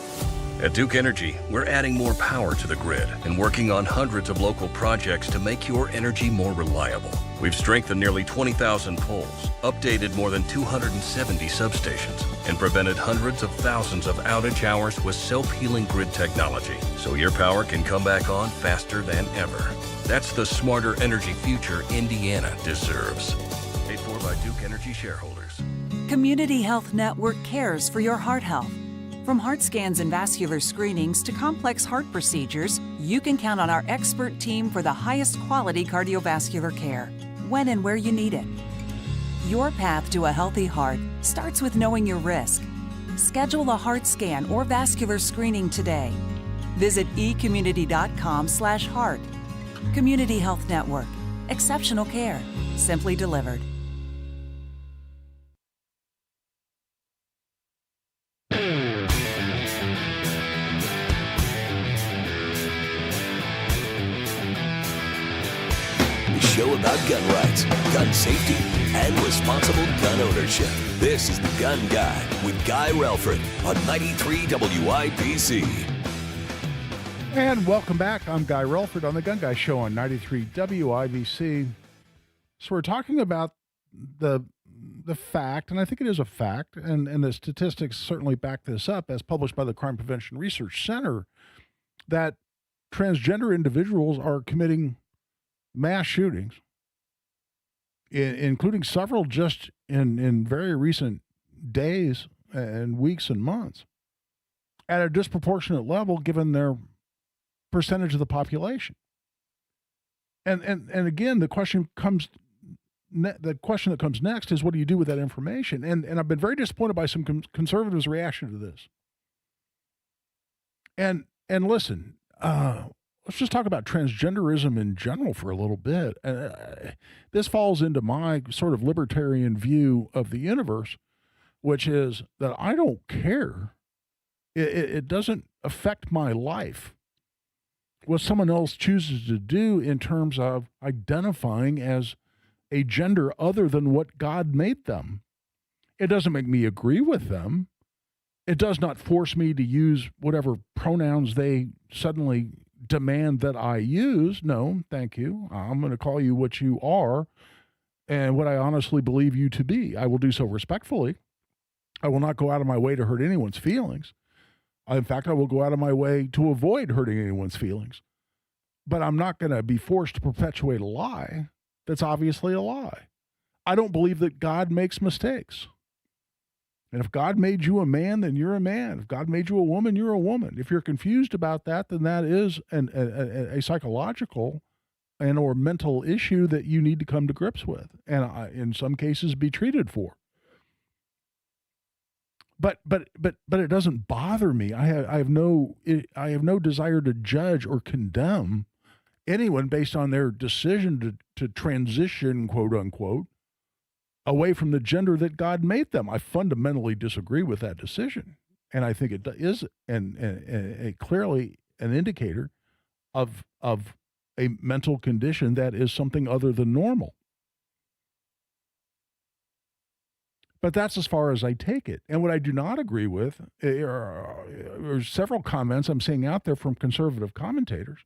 At Duke Energy, we're adding more power to the grid and working on hundreds of local projects to make your energy more reliable. We've strengthened nearly 20,000 poles, updated more than 270 substations, and prevented hundreds of thousands of outage hours with self-healing grid technology, so your power can come back on faster than ever. That's the smarter energy future Indiana deserves. Paid for by Duke Energy shareholders. Community Health Network cares for your heart health. From heart scans and vascular screenings to complex heart procedures, you can count on our expert team for the highest quality cardiovascular care, when and where you need it. Your path to a healthy heart starts with knowing your risk. Schedule a heart scan or vascular screening today. Visit ecommunity.com/heart. Community Health Network. Exceptional care, simply delivered. Show about gun rights, gun safety, and responsible gun ownership. This is The Gun Guy with Guy Relford on 93 WIBC. And welcome back. I'm Guy Relford on The Gun Guy Show on 93 WIBC. So we're talking about the fact, and I think it is a fact, and the statistics certainly back this up, as published by the Crime Prevention Research Center, that transgender individuals are committing mass shootings, including several just in very recent days and weeks and months, at a disproportionate level given their percentage of the population. And again, the question that comes next is, what do you do with that information? And I've been very disappointed by some conservatives' reaction to this. And listen, let's just talk about transgenderism in general for a little bit. This falls into my sort of libertarian view of the universe, which is that I don't care. It doesn't affect my life what someone else chooses to do in terms of identifying as a gender other than what God made them. It doesn't make me agree with them. It does not force me to use whatever pronouns they suddenly demand that I use. No, thank you. I'm going to call you what you are and what I honestly believe you to be. I will do so respectfully. I will not go out of my way to hurt anyone's feelings. In fact, I will go out of my way to avoid hurting anyone's feelings. But I'm not going to be forced to perpetuate a lie that's obviously a lie. I don't believe that God makes mistakes. And if God made you a man, then you're a man. If God made you a woman, you're a woman. If you're confused about that, then that is a psychological and or mental issue that you need to come to grips with, and in some cases be treated for. But it doesn't bother me. I have no desire to judge or condemn anyone based on their decision to transition, quote unquote, away from the gender that God made them. I fundamentally disagree with that decision, and I think it is a clearly an indicator of a mental condition that is something other than normal. But that's as far as I take it. And what I do not agree with are several comments I'm seeing out there from conservative commentators,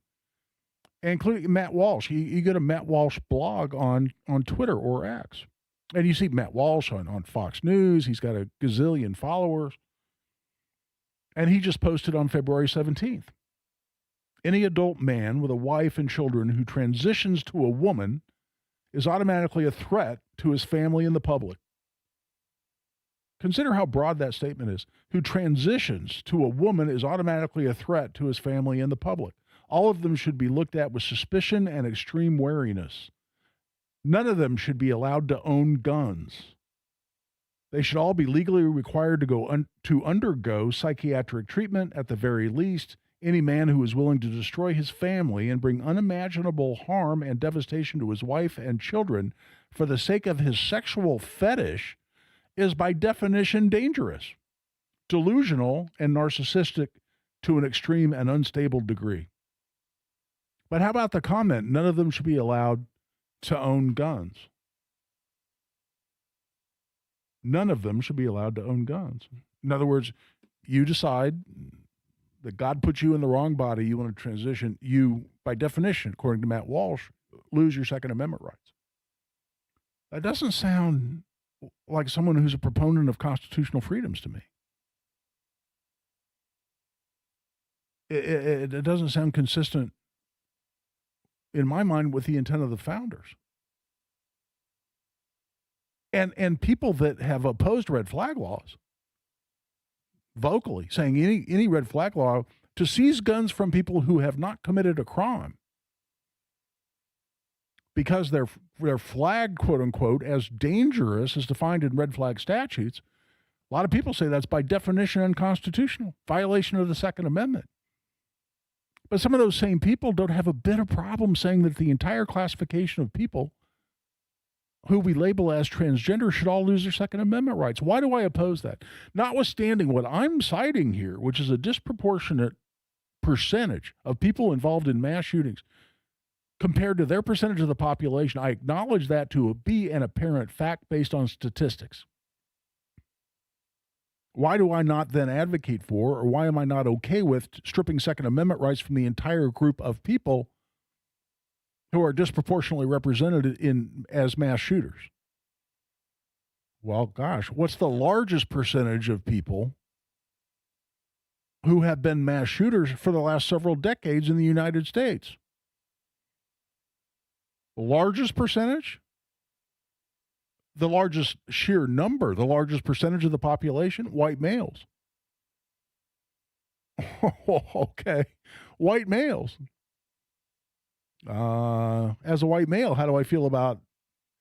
including Matt Walsh. You go to Matt Walsh blog on Twitter or X, and you see Matt Walsh on Fox News. He's got a gazillion followers. And he just posted on February 17th. Any adult man with a wife and children who transitions to a woman is automatically a threat to his family and the public. Consider how broad that statement is. Who transitions to a woman is automatically a threat to his family and the public. All of them should be looked at with suspicion and extreme wariness. None of them should be allowed to own guns. They should all be legally required to undergo psychiatric treatment at the very least. Any man who is willing to destroy his family and bring unimaginable harm and devastation to his wife and children for the sake of his sexual fetish is by definition dangerous, delusional, and narcissistic to an extreme and unstable degree. But how about the comment, none of them should be allowed to own guns? None of them should be allowed to own guns. In other words, you decide that God puts you in the wrong body, you want to transition, you, by definition, according to Matt Walsh, lose your Second Amendment rights. That doesn't sound like someone who's a proponent of constitutional freedoms to me. It doesn't sound consistent, in my mind, with the intent of the founders. And people that have opposed red flag laws vocally, saying any red flag law to seize guns from people who have not committed a crime because they're flagged, quote unquote, as dangerous as defined in red flag statutes. A lot of people say that's by definition unconstitutional, violation of the Second Amendment. But some of those same people don't have a bit of problem saying that the entire classification of people who we label as transgender should all lose their Second Amendment rights. Why do I oppose that? Notwithstanding what I'm citing here, which is a disproportionate percentage of people involved in mass shootings compared to their percentage of the population, I acknowledge that to be an apparent fact based on statistics. Why do I not then advocate for, or why am I not okay with stripping Second Amendment rights from the entire group of people who are disproportionately represented as mass shooters? Well, gosh, what's the largest percentage of people who have been mass shooters for the last several decades in the United States? The largest percentage? The largest sheer number, the largest percentage of the population? White males. Okay. White males. As a white male, how do I feel about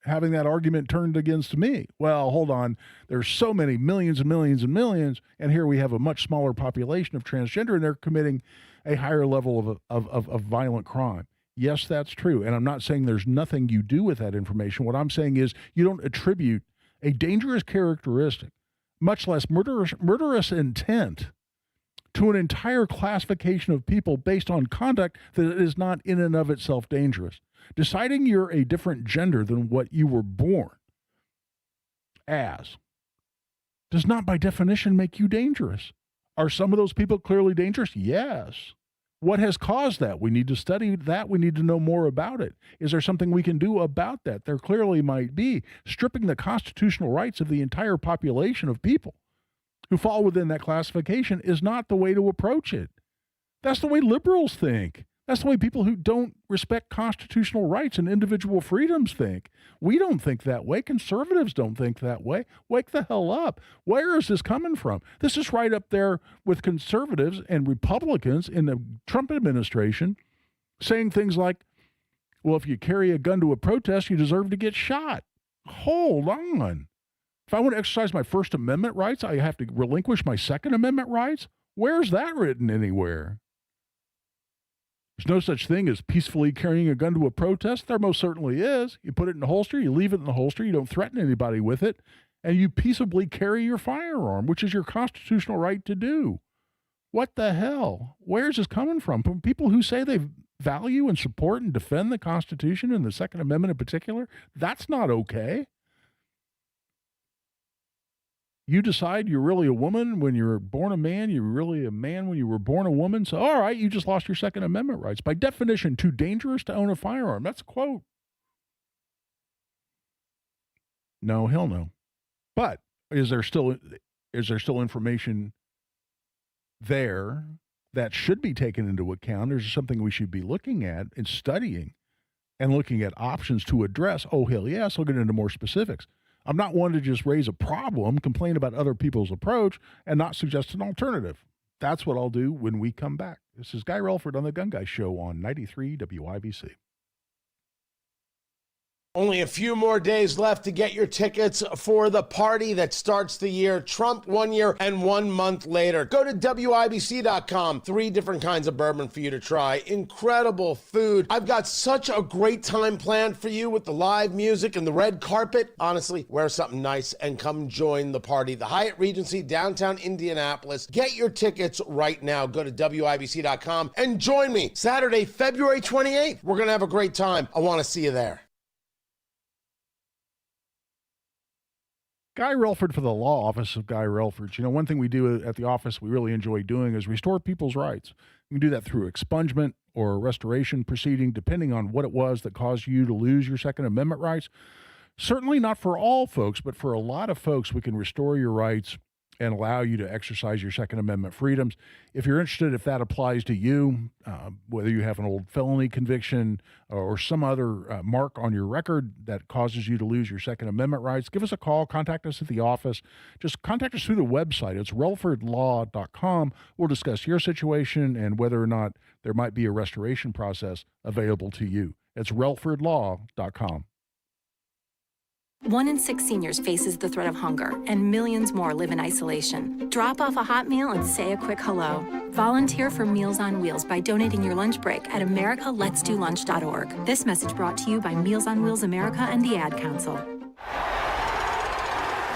having that argument turned against me? Well, hold on. There's so many millions and millions and millions, and here we have a much smaller population of transgender, and they're committing a higher level of violent crime. Yes, that's true. And I'm not saying there's nothing you do with that information. What I'm saying is you don't attribute a dangerous characteristic, much less murderous intent, to an entire classification of people based on conduct that is not in and of itself dangerous. Deciding you're a different gender than what you were born as does not by definition make you dangerous. Are some of those people clearly dangerous? Yes. What has caused that? We need to study that. We need to know more about it. Is there something we can do about that? There clearly might be. Stripping the constitutional rights of the entire population of people who fall within that classification is not the way to approach it. That's the way liberals think. That's the way people who don't respect constitutional rights and individual freedoms think. We don't think that way. Conservatives don't think that way. Wake the hell up. Where is this coming from? This is right up there with conservatives and Republicans in the Trump administration saying things like, well, if you carry a gun to a protest, you deserve to get shot. Hold on. If I want to exercise my First Amendment rights, I have to relinquish my Second Amendment rights? Where's that written anywhere? There's no such thing as peacefully carrying a gun to a protest. There most certainly is. You put it in the holster, you leave it in the holster, you don't threaten anybody with it, and you peaceably carry your firearm, which is your constitutional right to do. What the hell? Where's this coming from? From people who say they value and support and defend the Constitution and the Second Amendment in particular? That's not okay. You decide you're really a woman when you're born a man, you're really a man when you were born a woman. So, all right, you just lost your Second Amendment rights. By definition, too dangerous to own a firearm. That's a quote. No, hell no. But is there still information there that should be taken into account? There's something we should be looking at and studying and looking at options to address. Oh, hell yes, I'll get into more specifics. I'm not one to just raise a problem, complain about other people's approach, and not suggest an alternative. That's what I'll do when we come back. This is Guy Relford on The Gun Guy Show on 93 WIBC. Only a few more days left to get your tickets for the party that starts the year. Trump 1 year and 1 month later. Go to WIBC.com. 3 different kinds of bourbon for you to try. Incredible food. I've got such a great time planned for you with the live music and the red carpet. Honestly, wear something nice and come join the party. The Hyatt Regency, downtown Indianapolis. Get your tickets right now. Go to WIBC.com and join me Saturday, February 28th. We're going to have a great time. I want to see you there. Guy Relford for the Law Office of Guy Relford. You know, one thing we do at the office we really enjoy doing is restore people's rights. You can do that through expungement or a restoration proceeding, depending on what it was that caused you to lose your Second Amendment rights. Certainly not for all folks, but for a lot of folks, we can restore your rights and allow you to exercise your Second Amendment freedoms. If you're interested, if that applies to you, whether you have an old felony conviction or some other mark on your record that causes you to lose your Second Amendment rights, give us a call, contact us at the office. Just contact us through the website. It's relfordlaw.com. We'll discuss your situation and whether or not there might be a restoration process available to you. It's relfordlaw.com. 1 in 6 seniors faces the threat of hunger, and millions more live in isolation. Drop off a hot meal and say a quick hello. Volunteer for Meals on Wheels by donating your lunch break at americaletsdolunch.org. This message brought to you by Meals on Wheels America and the Ad Council.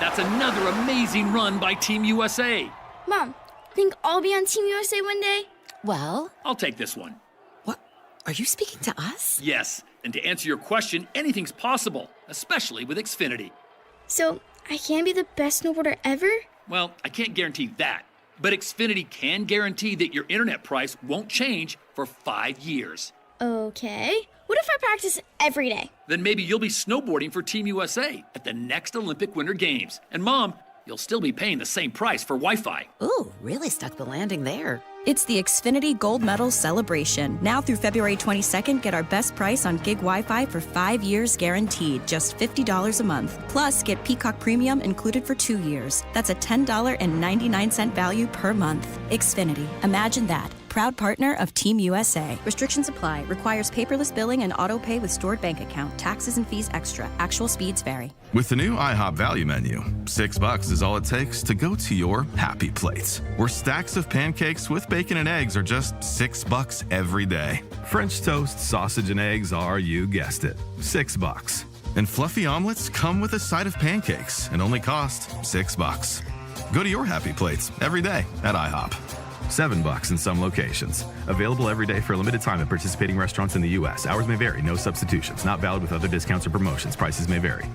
That's another amazing run by Team USA. Mom, think I'll be on Team USA one day? Well, I'll take this one. What? Are you speaking to us? Yes, and to answer your question, anything's possible, especially with Xfinity. So, I can be the best snowboarder ever? Well, I can't guarantee that, but Xfinity can guarantee that your internet price won't change for 5 years. Okay. What if I practice every day? Then maybe you'll be snowboarding for Team USA at the next Olympic Winter Games. And Mom, you'll still be paying the same price for Wi-Fi. Ooh, really stuck the landing there. It's the Xfinity Gold Medal Celebration. Now through February 22nd, get our best price on gig Wi-Fi for 5 years guaranteed, just $50 a month. Plus, get Peacock Premium included for 2 years. That's a $10.99 value per month. Xfinity. Imagine that. Proud partner of Team USA. Restrictions apply. Requires paperless billing and auto pay with stored bank account. Taxes and fees extra. Actual speeds vary. With the new IHOP value menu, $6 is all it takes to go to your happy plates, where stacks of pancakes with bacon and eggs are just $6 every day. French toast, sausage, and eggs are, you guessed it, $6. And fluffy omelets come with a side of pancakes and only cost $6. Go to your happy plates every day at IHOP. $7 in some locations. Available every day for a limited time at participating restaurants in the U.S. Hours may vary. No substitutions. Not valid with other discounts or promotions. Prices may vary.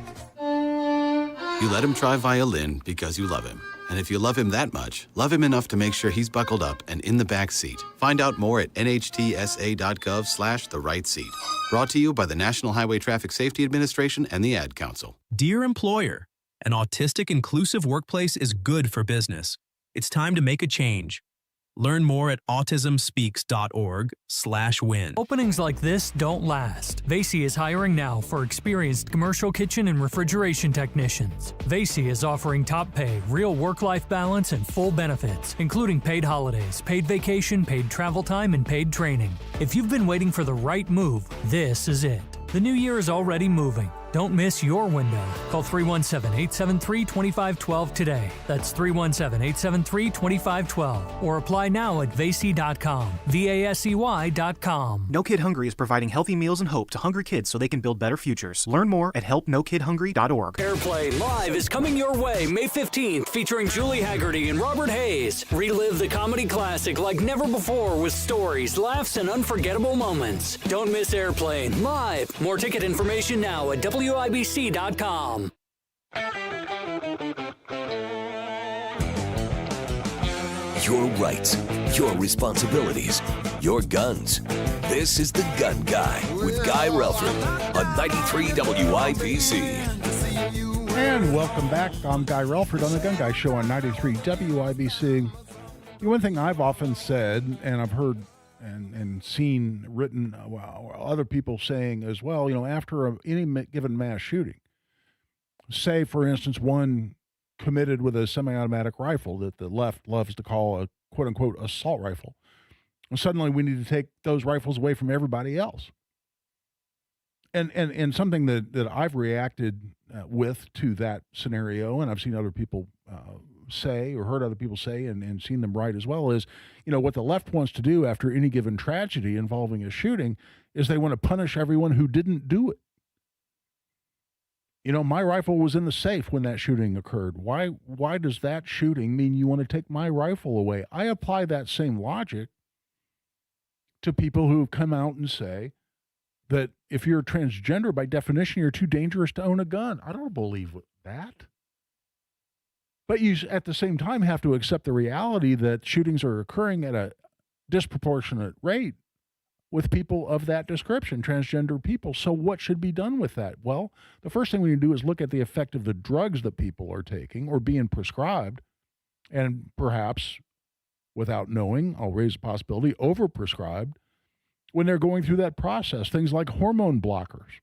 You let him try violin because you love him. And if you love him that much, love him enough to make sure he's buckled up and in the back seat. Find out more at nhtsa.gov/the right seat. Brought to you by the National Highway Traffic Safety Administration and the Ad Council. Dear employer, an autistic inclusive workplace is good for business. It's time to make a change. Learn more at autismspeaks.org/win. Openings like this don't last. Vasey is hiring now for experienced commercial kitchen and refrigeration technicians. Vasey is offering top pay, real work-life balance, and full benefits, including paid holidays, paid vacation, paid travel time, and paid training. If you've been waiting for the right move, this is it. The new year is already moving. Don't miss your window. Call 317-873-2512 today. That's 317-873-2512. Or apply now at Vasey.com. VASEY.com. No Kid Hungry is providing healthy meals and hope to hungry kids so they can build better futures. Learn more at helpnokidhungry.org. Airplay Live is coming your way May 15th, featuring Julie Haggerty and Robert Hayes. Relive the comedy classic like never before with stories, laughs, and unforgettable moments. Don't miss Airplane Live. More ticket information now at WIBC.com. Your rights, your responsibilities, your guns. This is The Gun Guy with Guy Relford on 93 WIBC. And welcome back. I'm Guy Relford on The Gun Guy Show on 93 WIBC. One thing I've often said, and I've heard and seen written, other people saying as well, after any given mass shooting, say, for instance, one committed with a semi-automatic rifle that the left loves to call a quote-unquote assault rifle, and suddenly we need to take those rifles away from everybody else. And something that I've reacted with to that scenario, and I've seen other people say or heard other people say and seen them write as well, is, what the left wants to do after any given tragedy involving a shooting is they want to punish everyone who didn't do it. My rifle was in the safe when that shooting occurred. Why does that shooting mean you want to take my rifle away? I apply that same logic to people who have come out and say that if you're transgender, by definition, you're too dangerous to own a gun. I don't believe that. But you, at the same time, have to accept the reality that shootings are occurring at a disproportionate rate with people of that description, transgender people. So what should be done with that? Well, the first thing we need to do is look at the effect of the drugs that people are taking or being prescribed, and perhaps, without knowing, I'll raise a possibility, overprescribed when they're going through that process. Things like hormone blockers,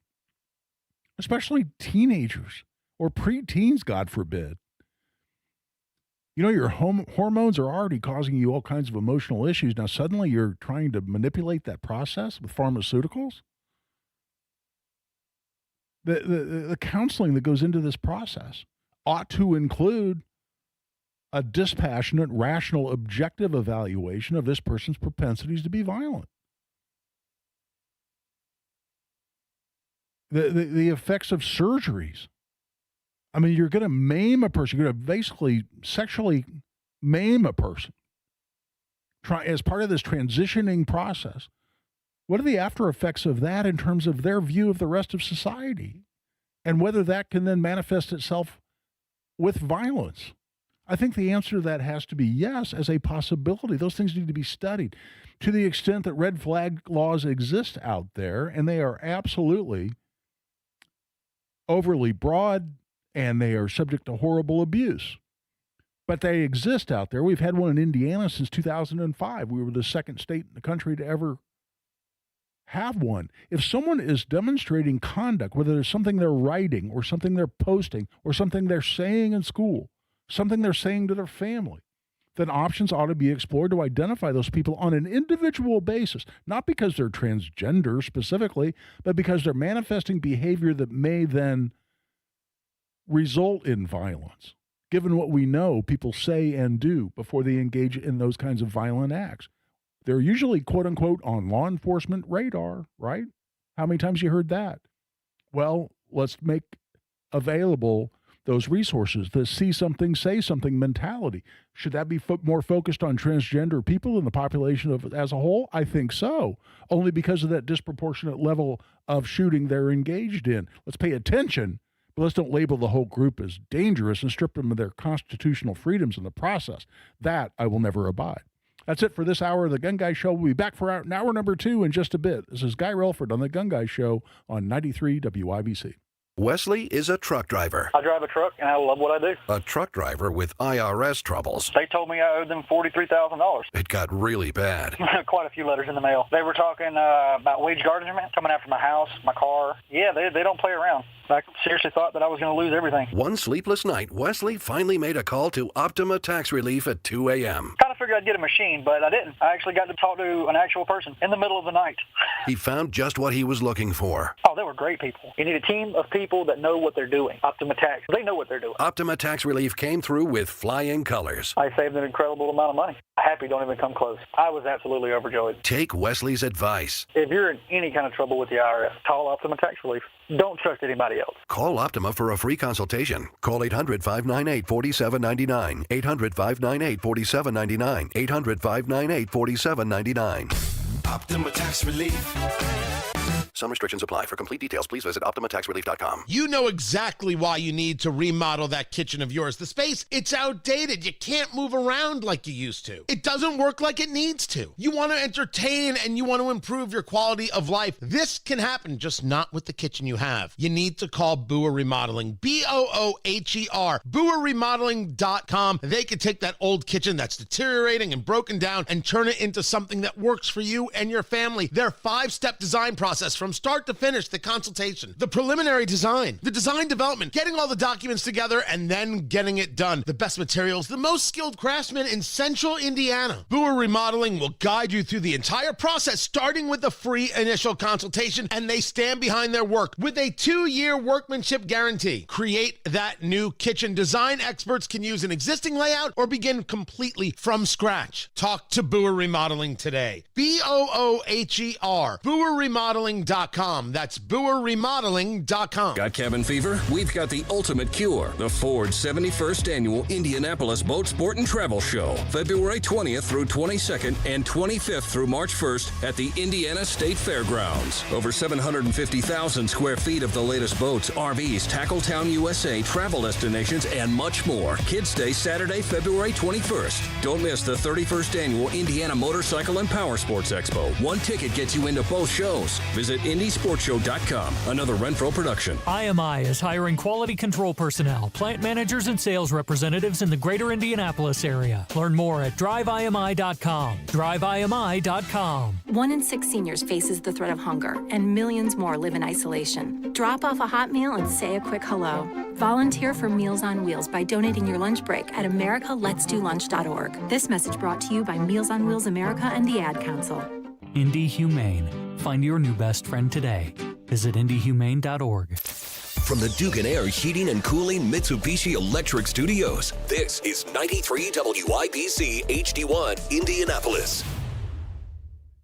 especially teenagers or preteens, God forbid. You know, your hormones are already causing you all kinds of emotional issues. Now, suddenly you're trying to manipulate that process with pharmaceuticals? The counseling that goes into this process ought to include a dispassionate, rational, objective evaluation of this person's propensities to be violent. The effects of surgeries. I mean, you're going to maim a person. You're going to basically sexually maim a person as part of this transitioning process. What are the after effects of that in terms of their view of the rest of society? And whether that can then manifest itself with violence? I think the answer to that has to be yes, as a possibility. Those things need to be studied. To the extent that red flag laws exist out there, and they are absolutely overly broad, and they are subject to horrible abuse. But they exist out there. We've had one in Indiana since 2005. We were the second state in the country to ever have one. If someone is demonstrating conduct, whether there's something they're writing or something they're posting or something they're saying in school, something they're saying to their family, then options ought to be explored to identify those people on an individual basis, not because they're transgender specifically, but because they're manifesting behavior that may then result in violence, given what we know people say and do before they engage in those kinds of violent acts. They're usually, quote unquote, on law enforcement radar, right? How many times you heard that? Well, let's make available those resources, the see something, say something mentality. Should that be more focused on transgender people in the population as a whole? I think so, only because of that disproportionate level of shooting they're engaged in. Let's pay attention. But let's don't label the whole group as dangerous and strip them of their constitutional freedoms in the process. That I will never abide. That's it for this hour of the Gun Guy Show. We'll be back for hour number 2 in just a bit. This is Guy Relford on the Gun Guy Show on 93 WIBC. Wesley is a truck driver. I drive a truck, and I love what I do. A truck driver with IRS troubles. They told me I owed them $43,000. It got really bad. Quite a few letters in the mail. They were talking about wage garnishment, coming after my house, my car. Yeah, they don't play around. I seriously thought that I was going to lose everything. One sleepless night, Wesley finally made a call to Optima Tax Relief at 2 a.m. Kind of figured I'd get a machine, but I didn't. I actually got to talk to an actual person in the middle of the night. He found just what he was looking for. Oh, they were great people. You need a team of people that know what they're doing. Optima Tax, they know what they're doing. Optima Tax Relief came through with flying colors. I saved an incredible amount of money. Happy don't even come close. I was absolutely overjoyed. Take Wesley's advice. If you're in any kind of trouble with the IRS, call Optima Tax Relief. Don't trust anybody else. Call Optima for a free consultation. Call 800-598-4799. 800-598-4799. 800-598-4799. Optima Tax Relief. Some restrictions apply. For complete details, please visit OptimaTaxRelief.com. You know exactly why you need to remodel that kitchen of yours. The space, it's outdated. You can't move around like you used to. It doesn't work like it needs to. You want to entertain and you want to improve your quality of life. This can happen, just not with the kitchen you have. You need to call Booher Remodeling. B-O-O-H-E-R. BooherRemodeling.com. They can take that old kitchen that's deteriorating and broken down and turn it into something that works for you and your family. Their 5-step design process from start to finish, the consultation, the preliminary design, the design development, getting all the documents together, and then getting it done. The best materials, the most skilled craftsmen in Central Indiana. Booher Remodeling will guide you through the entire process, starting with the free initial consultation, and they stand behind their work with a 2-year workmanship guarantee. Create that new kitchen. Design experts can use an existing layout or begin completely from scratch. Talk to Booher Remodeling today. B-O-O-H-E-R. BooherRemodeling.com. BoerRemodeling.com. That's BoerRemodeling.com. Got cabin fever? We've got the ultimate cure. The Ford 71st Annual Indianapolis Boat Sport and Travel Show. February 20th through 22nd and 25th through March 1st at the Indiana State Fairgrounds. Over 750,000 square feet of the latest boats, RVs, Tackletown USA, travel destinations, and much more. Kids Day Saturday, February 21st. Don't miss the 31st Annual Indiana Motorcycle and Power Sports Expo. One ticket gets you into both shows. Visit IndySportsShow.com. Another Renfro production. IMI is hiring quality control personnel, plant managers, and sales representatives in the greater Indianapolis area. Learn more at DriveIMI.com. DriveIMI.com. 1 in 6 seniors faces the threat of hunger, and millions more live in isolation. Drop off a hot meal and say a quick hello. Volunteer for Meals on Wheels by donating your lunch break at americaletsdolunch.org. This message brought to you by Meals on Wheels America and the Ad Council. Indy Humane. Find your new best friend today. Visit indyhumane.org. From the Dugan Air Heating and Cooling Mitsubishi Electric Studios, this is 93 WIBC HD1 Indianapolis.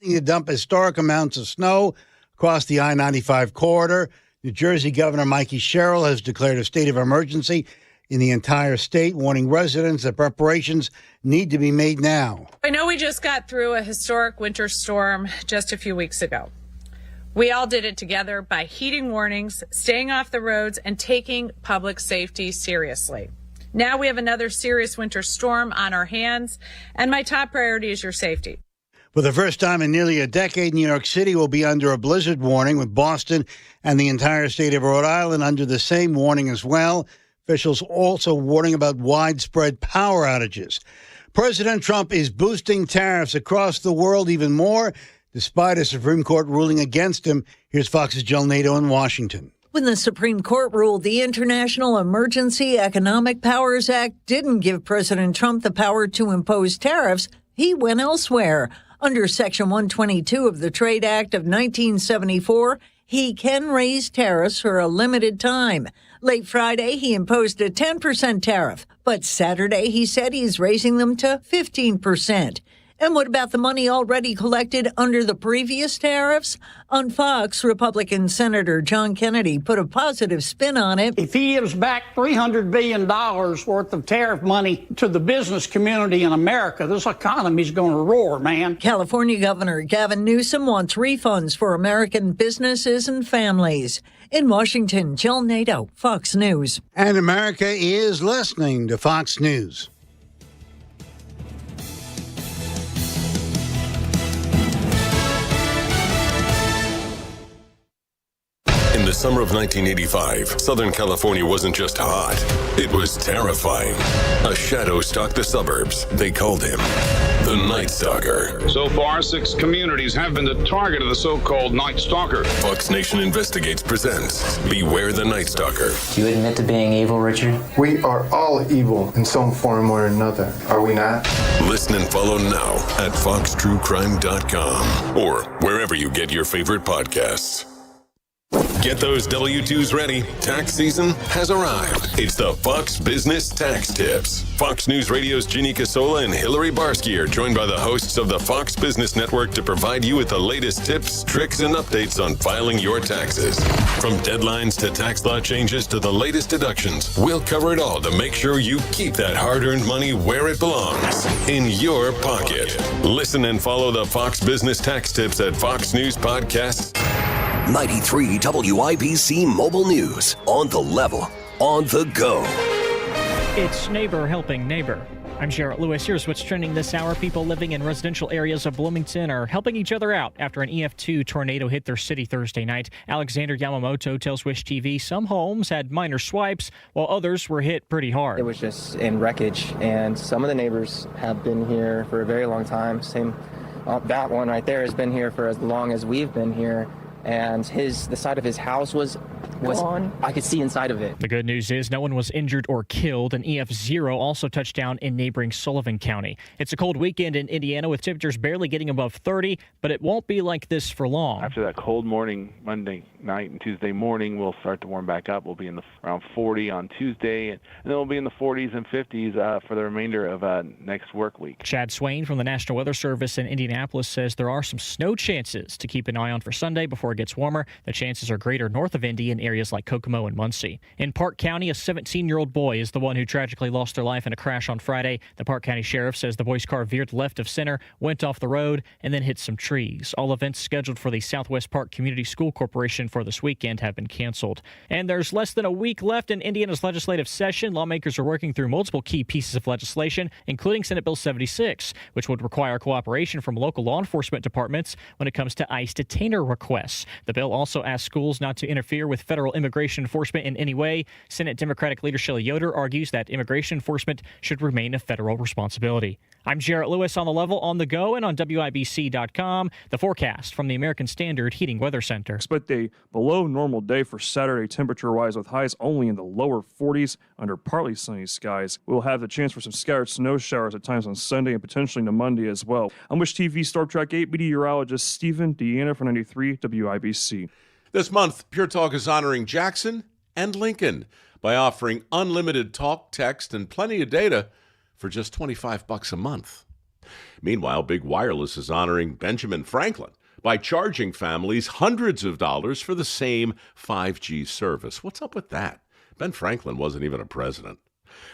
To dump historic amounts of snow across the I-95 corridor. New Jersey Governor Mikey Sherrill has declared a state of emergency in the entire state, warning residents that preparations need to be made now. I know we just got through a historic winter storm just a few weeks ago. We all did it together by heeding warnings, staying off the roads, and taking public safety seriously. Now we have another serious winter storm on our hands, and my top priority is your safety. For the first time in nearly a decade, New York City will be under a blizzard warning, with Boston and the entire state of Rhode Island under the same warning as well. Officials also warning about widespread power outages. President Trump is boosting tariffs across the world even more, despite a Supreme Court ruling against him. Here's Fox's Jill Nato in Washington. When the Supreme Court ruled the International Emergency Economic Powers Act didn't give President Trump the power to impose tariffs, he went elsewhere. Under Section 122 of the Trade Act of 1974, he can raise tariffs for a limited time. Late Friday, he imposed a 10% tariff, but Saturday he said he's raising them to 15%. And what about the money already collected under the previous tariffs? On Fox, Republican Senator John Kennedy put a positive spin on it. If he gives back $300 billion worth of tariff money to the business community in America, this economy's going to roar, man. California Governor Gavin Newsom wants refunds for American businesses and families. In Washington, Jill Nato, Fox News. And America is listening to Fox News. In the summer of 1985, Southern California wasn't just hot, it was terrifying. A shadow stalked the suburbs. They called him the Night Stalker. So far, 6 communities have been the target of the so-called Night Stalker. Fox Nation Investigates presents Beware the Night Stalker. Do you admit to being evil, Richard? We are all evil in some form or another, are we not? Listen and follow now at foxtruecrime.com or wherever you get your favorite podcasts. Get those W-2s ready. Tax season has arrived. It's the Fox Business Tax Tips. Fox News Radio's Ginny Casola and Hillary Barsky are joined by the hosts of the Fox Business Network to provide you with the latest tips, tricks, and updates on filing your taxes. From deadlines to tax law changes to the latest deductions, we'll cover it all to make sure you keep that hard-earned money where it belongs, in your pocket. Listen and follow the Fox Business Tax Tips at Fox News Podcasts. 93 WIBC Mobile News. On the level, on the go. It's Neighbor Helping Neighbor. I'm Jarrett Lewis. Here's what's trending this hour. People living in residential areas of Bloomington are helping each other out after an EF2 tornado hit their city Thursday night. Alexander Yamamoto tells Wish TV some homes had minor swipes, while others were hit pretty hard. It was just in wreckage, and some of the neighbors have been here for a very long time. That one right there has been here for as long as we've been here. And the side of his house was gone. I could see inside of it. The good news is no one was injured or killed. An EF0 also touched down in neighboring Sullivan County. It's a cold weekend in Indiana with temperatures barely getting above 30, but it won't be like this for long. After that cold morning Monday night and Tuesday morning, we'll start to warm back up. We'll be in around 40 on Tuesday, and then we'll be in the 40s and 50s for the remainder of next work week. Chad Swain from the National Weather Service in Indianapolis says there are some snow chances to keep an eye on for Sunday before before it gets warmer. The chances are greater north of Indy in areas like Kokomo and Muncie. In Park County, a 17-year-old boy is the one who tragically lost their life in a crash on Friday. The Park County Sheriff says the boy's car veered left of center, went off the road, and then hit some trees. All events scheduled for the Southwest Park Community School Corporation for this weekend have been canceled. And there's less than a week left in Indiana's legislative session. Lawmakers are working through multiple key pieces of legislation, including Senate Bill 76, which would require cooperation from local law enforcement departments when it comes to ICE detainer requests. The bill also asks schools not to interfere with federal immigration enforcement in any way. Senate Democratic leader Shelley Yoder argues that immigration enforcement should remain a federal responsibility. I'm Jarrett Lewis on The Level, on the go, and on WIBC.com. The forecast from the American Standard Heating Weather Center. Expect a below normal day for Saturday temperature-wise, with highs only in the lower 40s under partly sunny skies. We'll have the chance for some scattered snow showers at times on Sunday and potentially into Monday as well. I'm Wish TV Storm Track 8 meteorologist Stephen Deanna for 93 WIBC. This month, Pure Talk is honoring Jackson and Lincoln by offering unlimited talk, text, and plenty of data for just $25 a month. Meanwhile, Big Wireless is honoring Benjamin Franklin by charging families hundreds of dollars for the same 5G service. What's up with that? Ben Franklin wasn't even a president.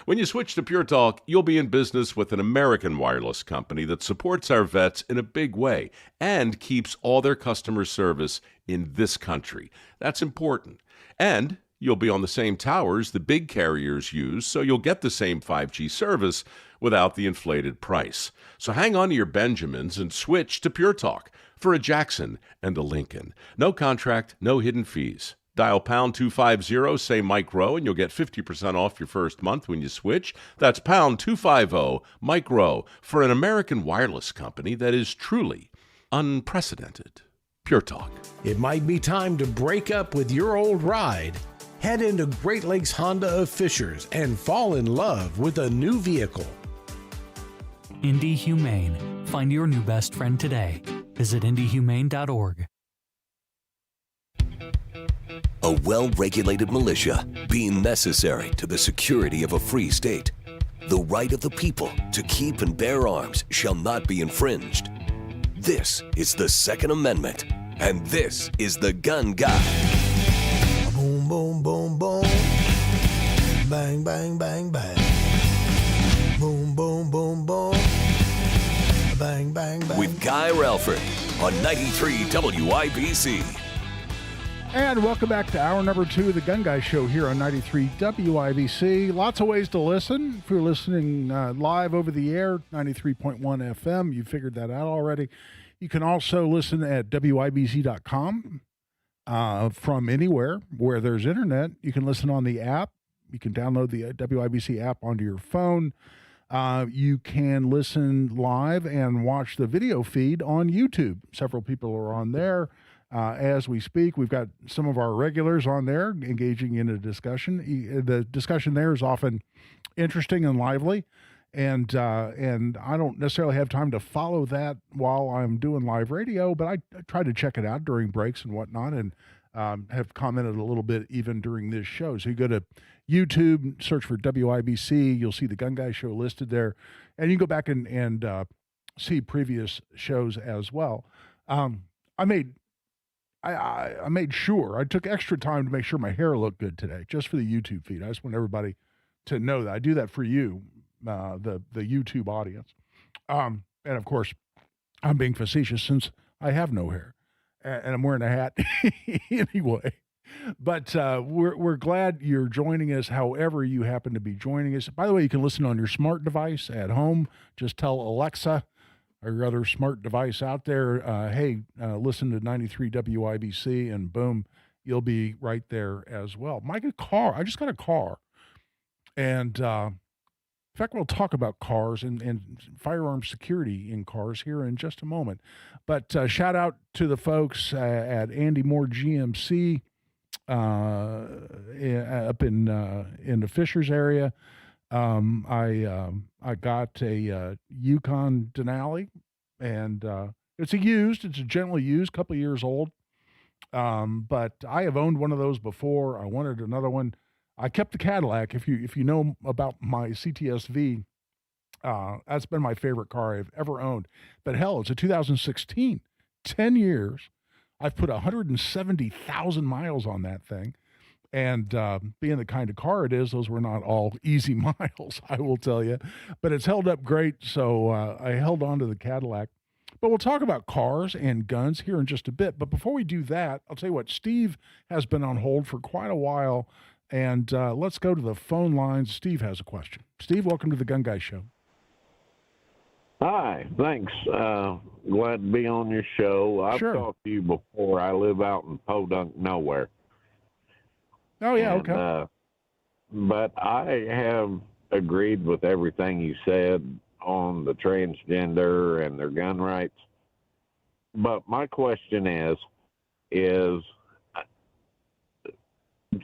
When you switch to Pure Talk, you'll be in business with an American wireless company that supports our vets in a big way and keeps all their customer service in this country. That's important. And you'll be on the same towers the big carriers use, so you'll get the same 5G service without the inflated price. So hang on to your Benjamins and switch to Pure Talk for a Jackson and a Lincoln. No contract, no hidden fees. Dial pound 250, say Mike Rowe, and you'll get 50% off your first month when you switch. That's pound 250, Mike Rowe, for an American wireless company that is truly unprecedented. Pure Talk. It might be time to break up with your old ride. Head into Great Lakes Honda of Fishers and fall in love with a new vehicle. Indy Humane. Find your new best friend today. Visit indyhumane.org. A well-regulated militia being necessary to the security of a free state. The right of the people to keep and bear arms shall not be infringed. This is the Second Amendment, and this is the Gun Guy. Boom, boom, boom, boom. Bang, bang, bang, bang. Boom, boom, boom, boom. Bang, bang, bang. With Guy Relford on 93 WIBC. And welcome back to hour number 2 of the Gun Guy Show here on 93 WIBC. Lots of ways to listen. If you're listening live over the air, 93.1 FM, you figured that out already. You can also listen at WIBC.com from anywhere where there's internet. You can listen on the app. You can download the WIBC app onto your phone. You can listen live and watch the video feed on YouTube. Several people are on there. As we speak, we've got some of our regulars on there engaging in a discussion. The discussion there is often interesting and lively, and I don't necessarily have time to follow that while I'm doing live radio, but I try to check it out during breaks and whatnot, and have commented a little bit even during this show. So you go to YouTube, search for WIBC, you'll see the Gun Guy Show listed there, and you can go back and see previous shows as well. I made sure, I took extra time to make sure my hair looked good today, just for the YouTube feed. I just want everybody to know that. I do that for you, the YouTube audience. And of course, I'm being facetious since I have no hair and I'm wearing a hat anyway. But we're glad you're joining us however you happen to be joining us. By the way, you can listen on your smart device at home. Just tell Alexa or your other smart device out there, hey, listen to 93 WIBC, and boom, you'll be right there as well. I just got a car. And in fact, we'll talk about cars and firearm security in cars here in just a moment. But shout out to the folks at Andy Moore GMC up in the Fishers area. I got a Yukon Denali, and it's a gently used, couple of years old. But I have owned one of those before. I wanted another one. I kept the Cadillac. If you know about my CTS-V, that's been my favorite car I've ever owned. But hell, it's a 2016, 10 years. I've put 170,000 miles on that thing. And being the kind of car it is, those were not all easy miles, I will tell you. But it's held up great, so I held on to the Cadillac. But we'll talk about cars and guns here in just a bit. But before we do that, I'll tell you what, Steve has been on hold for quite a while. And let's go to the phone lines. Steve has a question. Steve, welcome to the Gun Guy Show. Hi, thanks. Glad to be on your show. I've talked to you before. I live out in Podunk nowhere. Oh, yeah, okay. But I have agreed with everything you said on the transgender and their gun rights. But my question is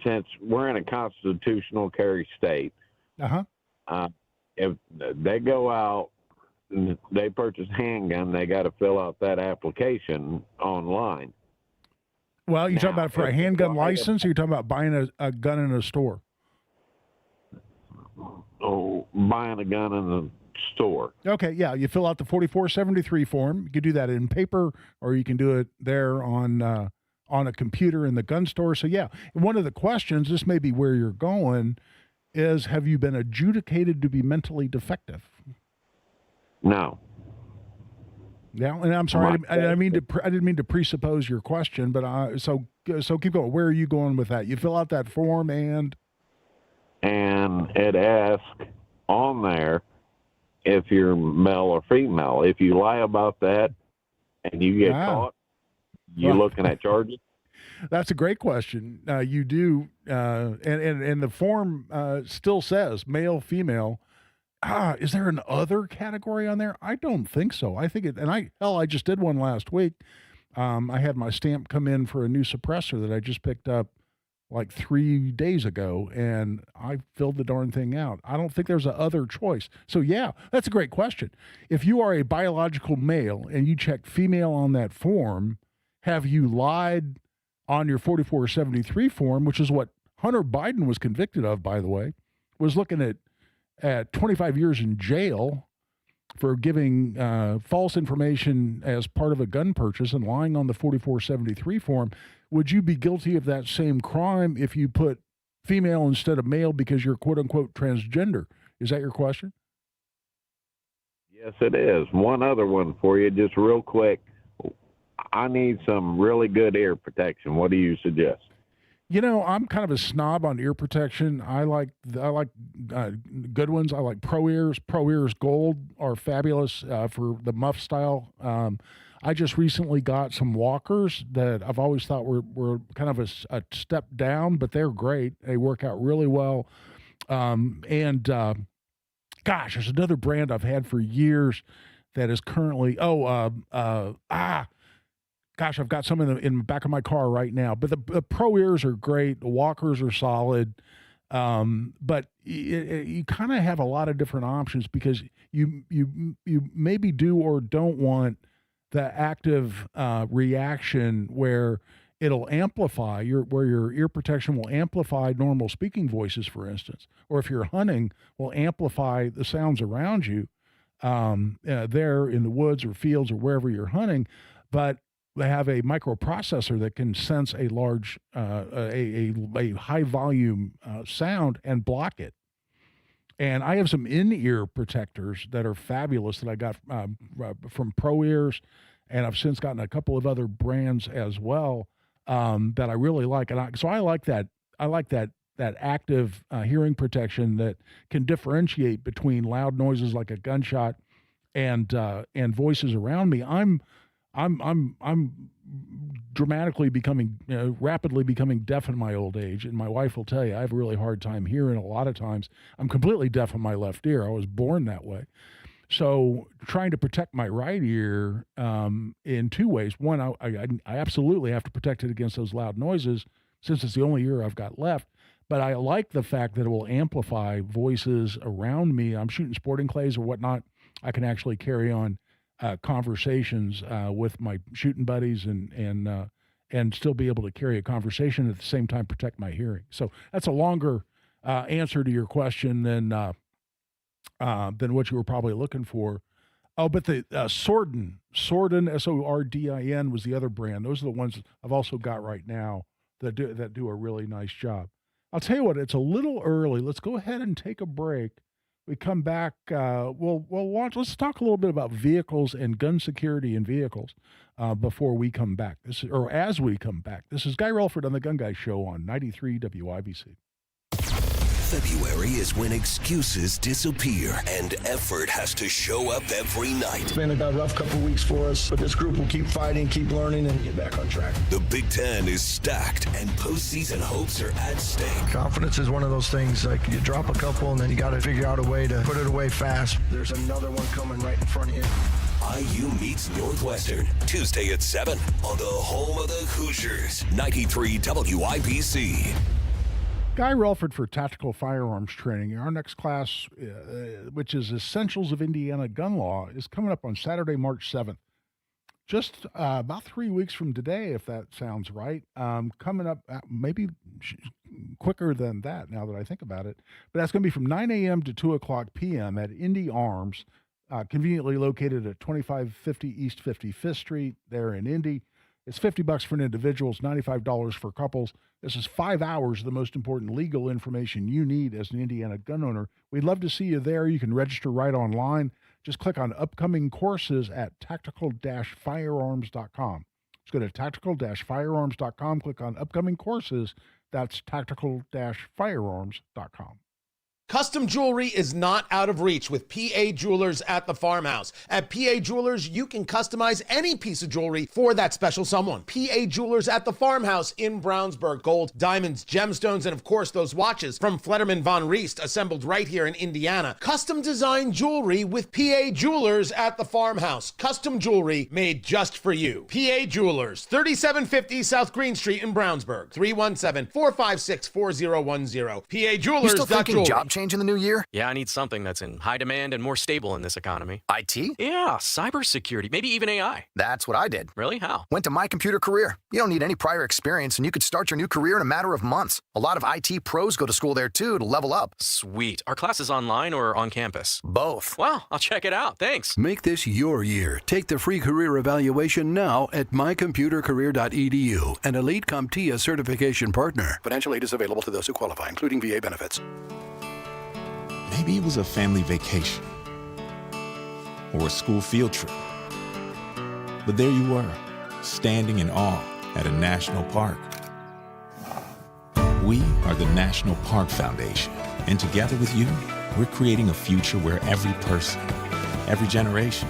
since we're in a constitutional carry state, if they go out and they purchase a handgun, they got to fill out that application online. Well, you're talking about for a handgun license, or you're talking about buying a gun in a store? Oh, buying a gun in the store. Okay, yeah. You fill out the 4473 form. You can do that in paper, or you can do it there on a computer in the gun store. So, yeah, one of the questions, this may be where you're going, is have you been adjudicated to be mentally defective? No. Yeah, and I'm sorry, I didn't mean to presuppose your question, but so keep going. Where are you going with that? You fill out that form and it asks on there if you're male or female. If you lie about that and you get caught, you're looking at charges. That's a great question. You do, and the form still says male, female. Is there an other category on there? I don't think so. I think it, and I just did one last week. I had my stamp come in for a new suppressor that I just picked up like 3 days ago, and I filled the darn thing out. I don't think there's a other choice. So yeah, that's a great question. If you are a biological male and you check female on that form, have you lied on your 4473 form, which is what Hunter Biden was convicted of, by the way, was looking at 25 years in jail for giving false information as part of a gun purchase and lying on the 4473 form. Would you be guilty of that same crime if you put female instead of male because you're quote unquote transgender? Is that your question? Yes, it is. One other one for you, just real quick. I need some really good ear protection. What do you suggest? You know, I'm kind of a snob on ear protection. I like good ones. I like Pro Ears. Pro Ears Gold are fabulous for the muff style. I just recently got some Walkers that I've always thought were kind of a step down, but they're great. They work out really well. Gosh, there's another brand I've had for years that is currently gosh, I've got some in the back of my car right now. But the Pro Ears are great. The Walkers are solid. But you kind of have a lot of different options because you maybe do or don't want the active reaction where it'll amplify where your ear protection will amplify normal speaking voices, for instance, or if you're hunting, will amplify the sounds around you there in the woods or fields or wherever you're hunting. But they have a microprocessor that can sense a large, a high volume sound and block it. And I have some in-ear protectors that are fabulous that I got from Pro Ears, and I've since gotten a couple of other brands as well that I really like. And so I like that. I like that active hearing protection that can differentiate between loud noises like a gunshot and voices around me. I'm dramatically becoming, rapidly becoming deaf in my old age. And my wife will tell you, I have a really hard time hearing a lot of times. I'm completely deaf in my left ear. I was born that way. So trying to protect my right ear in two ways. One, I absolutely have to protect it against those loud noises since it's the only ear I've got left. But I like the fact that it will amplify voices around me. I'm shooting sporting clays or whatnot. I can actually carry on conversations with my shooting buddies and still be able to carry a conversation at the same time protect my hearing. So that's a longer answer to your question than what you were probably looking for. Oh, but the Sordin, Sordin, was the other brand. Those are the ones I've also got right now that do a really nice job. I'll tell you what, it's a little early. Let's go ahead and take a break. We come back. We'll watch. Let's talk a little bit about vehicles and gun security in vehicles before we come back. As we come back. This is Guy Relford on the Gun Guy Show on 93 WIBC. February is when excuses disappear and effort has to show up every night. It's been a rough couple weeks for us, but this group will keep fighting, keep learning, and get back on track. The Big Ten is stacked and postseason hopes are at stake. Confidence is one of those things, like you drop a couple and then you got to figure out a way to put it away fast. There's another one coming right in front of you. IU meets Northwestern, Tuesday at 7 on the home of the Hoosiers, 93 WIBC. Guy Relford for Tactical Firearms Training. Our next class, which is Essentials of Indiana Gun Law, is coming up on Saturday, March 7th. Just about 3 weeks from today, if that sounds right. Coming up, maybe quicker than that now that I think about it. But that's going to be from 9 a.m. to 2 o'clock p.m. at Indy Arms, conveniently located at 2550 East 55th Street there in Indy. It's $50 for an individual. It's $95 for couples. This is 5 hours of the most important legal information you need as an Indiana gun owner. We'd love to see you there. You can register right online. Just click on upcoming courses at tactical-firearms.com. Just go to tactical-firearms.com, click on upcoming courses. That's tactical-firearms.com. Custom jewelry is not out of reach with PA Jewelers at the Farmhouse. At PA Jewelers, you can customize any piece of jewelry for that special someone. PA Jewelers at the Farmhouse in Brownsburg. Gold, diamonds, gemstones, and of course those watches from Flederman Von Riest, assembled right here in Indiana. Custom designed jewelry with PA Jewelers at the Farmhouse. Custom jewelry made just for you. PA Jewelers, 3750 South Green Street in Brownsburg. 317-456-4010. PA Jewelers. You still thinking job change in the new year? Yeah, I need something that's in high demand and more stable in this economy. IT? Yeah, cybersecurity, maybe even AI. That's what I did. Really? How? Went to My Computer Career. You don't need any prior experience, and you could start your new career in a matter of months. A lot of IT pros go to school there, too, to level up. Sweet. Are classes online or on campus? Both. Wow, I'll check it out. Thanks. Make this your year. Take the free career evaluation now at mycomputercareer.edu, an Elite CompTIA certification partner. Financial aid is available to those who qualify, including VA benefits. Maybe it was a family vacation or a school field trip. But there you were, standing in awe at a national park. We are the National Park Foundation, and together with you, we're creating a future where every person, every generation,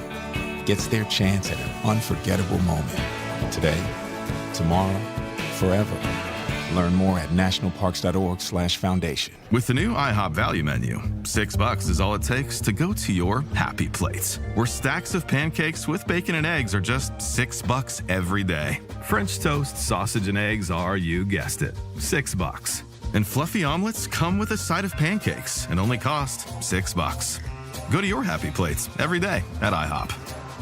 gets their chance at an unforgettable moment. Today, tomorrow, forever. Learn more at nationalparks.org/foundation. With the new IHOP value menu, $6 is all it takes to go to your happy place, where stacks of pancakes with bacon and eggs are just $6 every day. French toast, sausage, and eggs are, you guessed it, $6. And fluffy omelets come with a side of pancakes and only cost $6. Go to your happy plates every day at IHOP.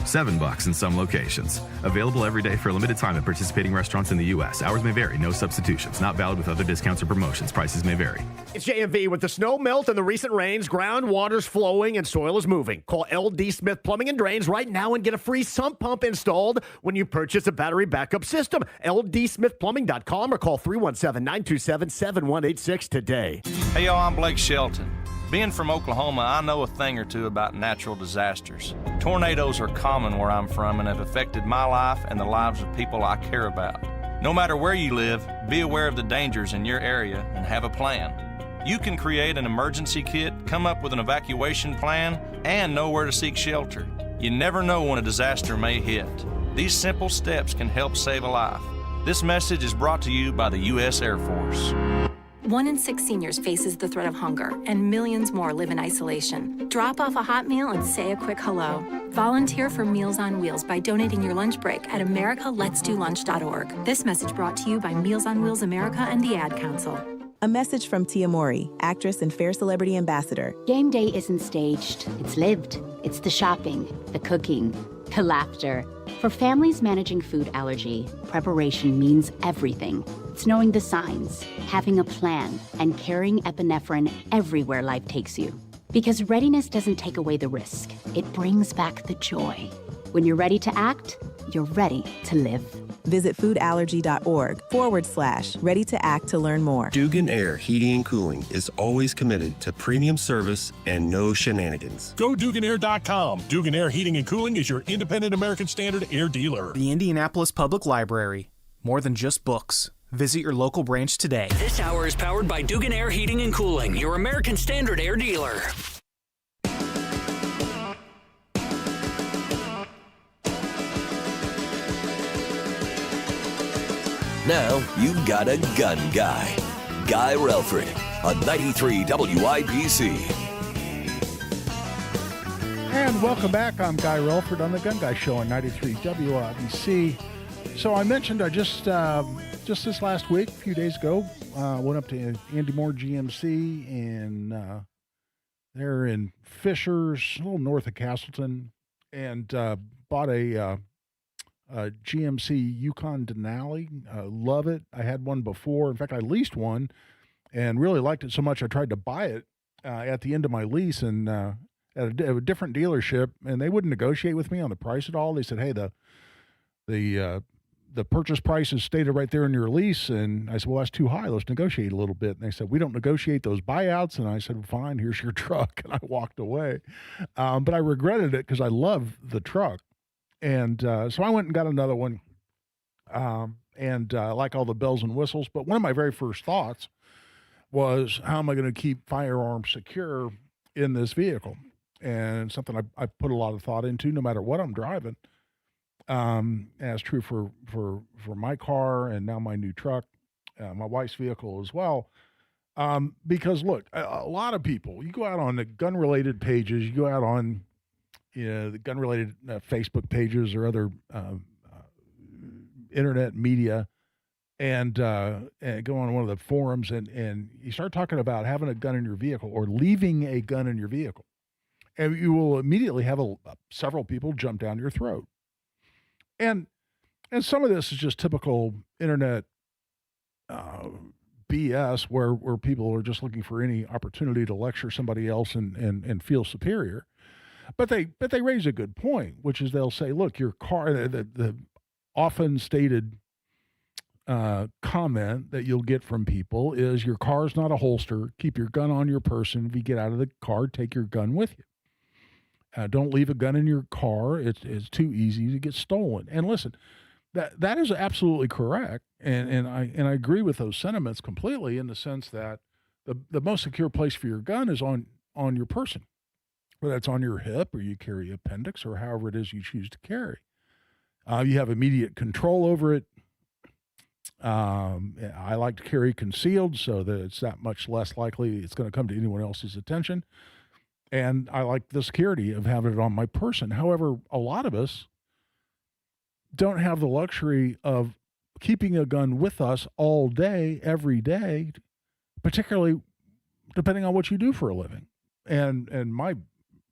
$7 in some locations. Available every day for a limited time at participating restaurants in the U.S. Hours may vary. No substitutions. Not valid with other discounts or promotions. Prices may vary. It's JMV. With the snow melt and the recent rains, groundwater's flowing and soil is moving. Call LD Smith Plumbing and Drains right now and get a free sump pump installed when you purchase a battery backup system. LDSmithPlumbing.com or call 317-927-7186 today. Hey, y'all, I'm Blake Shelton. Being from Oklahoma, I know a thing or two about natural disasters. Tornadoes are common where I'm from and have affected my life and the lives of people I care about. No matter where you live, be aware of the dangers in your area and have a plan. You can create an emergency kit, come up with an evacuation plan, and know where to seek shelter. You never know when a disaster may hit. These simple steps can help save a life. This message is brought to you by the U.S. Air Force. 1 in 6 seniors faces the threat of hunger, and millions more live in isolation. Drop off a hot meal and say a quick hello. Volunteer for Meals on Wheels by donating your lunch break at americaletsdolunch.org. This message brought to you by Meals on Wheels America and the Ad Council. A message from Tia Mowry, actress and Fair Celebrity Ambassador. Game day isn't staged, it's lived. It's the shopping, the cooking, the laughter. For families managing food allergy, preparation means everything. It's knowing the signs, having a plan, and carrying epinephrine everywhere life takes you. Because readiness doesn't take away the risk. It brings back the joy. When you're ready to act, you're ready to live. Visit foodallergy.org/ready to act to learn more. Dugan Air Heating and Cooling is always committed to premium service and no shenanigans. Go DuganAir.com. Dugan Air Heating and Cooling is your independent American Standard air dealer. The Indianapolis Public Library. More than just books. Visit your local branch today. This hour is powered by Dugan Air Heating and Cooling, your American Standard air dealer. Now you've got a gun guy. Guy Relford on 93 WIBC. And welcome back. I'm Guy Relford on the Gun Guy Show on 93 WIBC. So I mentioned I just this last week, a few days ago, went up to Andy Moore GMC and they're in Fishers, a little north of Castleton, and bought a GMC Yukon Denali. Love it. I had one before. In fact, I leased one and really liked it so much I tried to buy it at the end of my lease and at a different dealership, and they wouldn't negotiate with me on the price at all. They said, hey, the purchase price is stated right there in your lease. And I said, well, that's too high. Let's negotiate a little bit. And they said, we don't negotiate those buyouts. And I said, well, fine, here's your truck. And I walked away. But I regretted it because I love the truck. And so I went and got another one, and like all the bells and whistles. But one of my very first thoughts was, how am I going to keep firearms secure in this vehicle? And something I put a lot of thought into, no matter what I'm driving. That's true for my car and now my new truck, my wife's vehicle as well. Because look, a lot of people, you go out on the gun-related pages, you go out on the gun-related Facebook pages or other internet media, and go on one of the forums, and you start talking about having a gun in your vehicle or leaving a gun in your vehicle, and you will immediately have several people jump down your throat. And some of this is just typical internet BS where people are just looking for any opportunity to lecture somebody else and feel superior. But they raise a good point, which is they'll say, look, your car, the often stated comment that you'll get from people is, your car's not a holster. Keep your gun on your person. If you get out of the car, take your gun with you. Don't leave a gun in your car. It's too easy to get stolen. And listen, that is absolutely correct. And I agree with those sentiments completely, in the sense that the most secure place for your gun is on your person, whether it's on your hip or you carry appendix or however it is you choose to carry. You have immediate control over it. I like to carry concealed so that it's that much less likely it's going to come to anyone else's attention. And I like the security of having it on my person. However, a lot of us don't have the luxury of keeping a gun with us all day, every day, particularly depending on what you do for a living. And my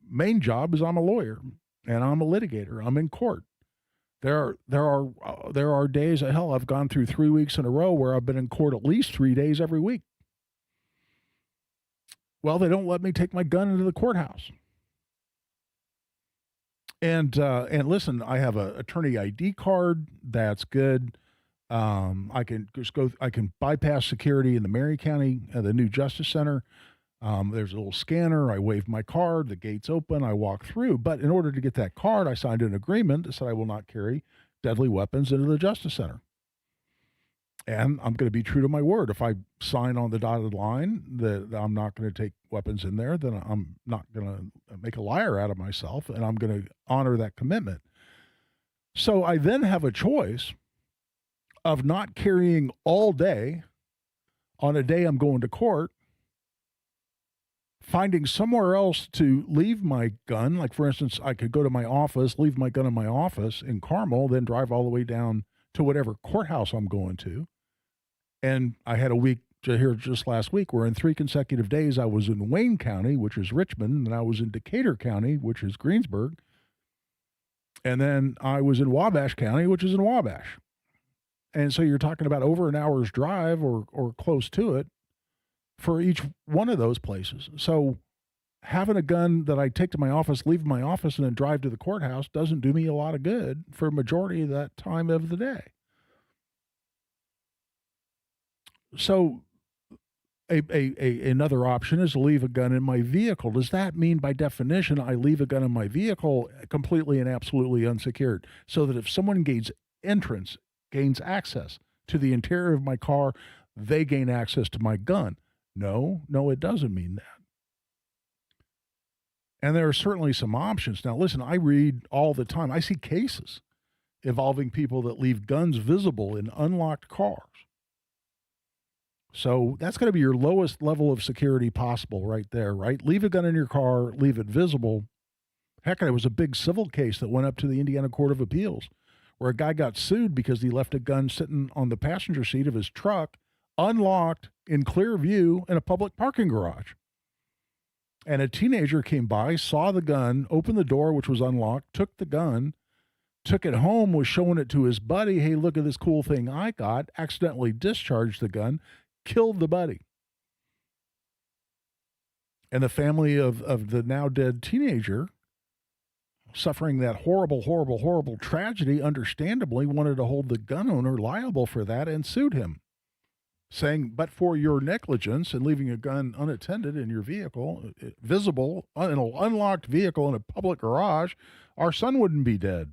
main job is I'm a lawyer and I'm a litigator. I'm in court. There are days, hell, I've gone through 3 weeks in a row where I've been in court at least 3 days every week. Well, they don't let me take my gun into the courthouse. And listen, I have an attorney ID card. That's good. I can bypass security in the Marion County, the new Justice Center. There's a little scanner. I wave my card. The gate's open. I walk through. But in order to get that card, I signed an agreement that said I will not carry deadly weapons into the Justice Center. And I'm going to be true to my word. If I sign on the dotted line that I'm not going to take weapons in there, then I'm not going to make a liar out of myself, and I'm going to honor that commitment. So I then have a choice of not carrying all day on a day I'm going to court, finding somewhere else to leave my gun. Like, for instance, I could go to my office, leave my gun in my office in Carmel, then drive all the way down to whatever courthouse I'm going to. And I had a week here just last week where in 3 consecutive days I was in Wayne County, which is Richmond, and I was in Decatur County, which is Greensburg. And then I was in Wabash County, which is in Wabash. And so you're talking about over an hour's drive or close to it for each one of those places. So having a gun that I take to my office, leave my office, and then drive to the courthouse doesn't do me a lot of good for a majority of that time of the day. So another option is to leave a gun in my vehicle. Does that mean by definition I leave a gun in my vehicle completely and absolutely unsecured, so that if someone gains access to the interior of my car, they gain access to my gun? No, it doesn't mean that. And there are certainly some options. Now, listen, I read all the time. I see cases involving people that leave guns visible in unlocked cars. So that's going to be your lowest level of security possible right there, right? Leave a gun in your car, leave it visible. Heck, there was a big civil case that went up to the Indiana Court of Appeals where a guy got sued because he left a gun sitting on the passenger seat of his truck, unlocked, in clear view in a public parking garage. And a teenager came by, saw the gun, opened the door, which was unlocked, took the gun, took it home, was showing it to his buddy. Hey, look at this cool thing I got. Accidentally discharged the gun, killed the buddy. And the family of the now dead teenager, suffering that horrible, horrible, horrible tragedy, understandably wanted to hold the gun owner liable for that and sued him, saying, but for your negligence in leaving a gun unattended in your vehicle, visible in an unlocked vehicle in a public garage, our son wouldn't be dead.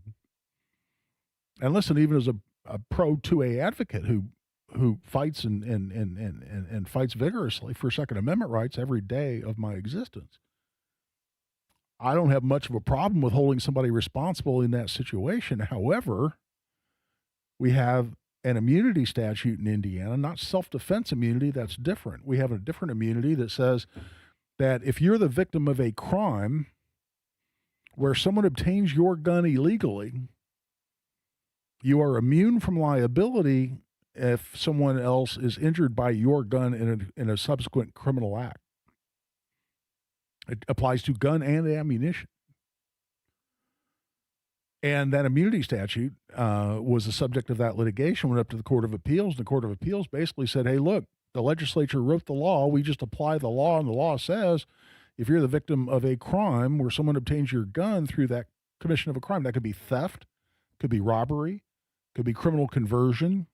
And listen, even as a pro 2A advocate who fights and fights vigorously for Second Amendment rights every day of my existence, I don't have much of a problem with holding somebody responsible in that situation. However, we have an immunity statute in Indiana, not self-defense immunity. That's different. We have a different immunity that says that if you're the victim of a crime where someone obtains your gun illegally, you are immune from liability if someone else is injured by your gun in a subsequent criminal act. It applies to gun and ammunition. And that immunity statute was the subject of that litigation, went up to the Court of Appeals, and the Court of Appeals basically said, hey, look, the legislature wrote the law. We just apply the law, and the law says if you're the victim of a crime where someone obtains your gun through that commission of a crime, that could be theft, could be robbery, could be criminal conversion.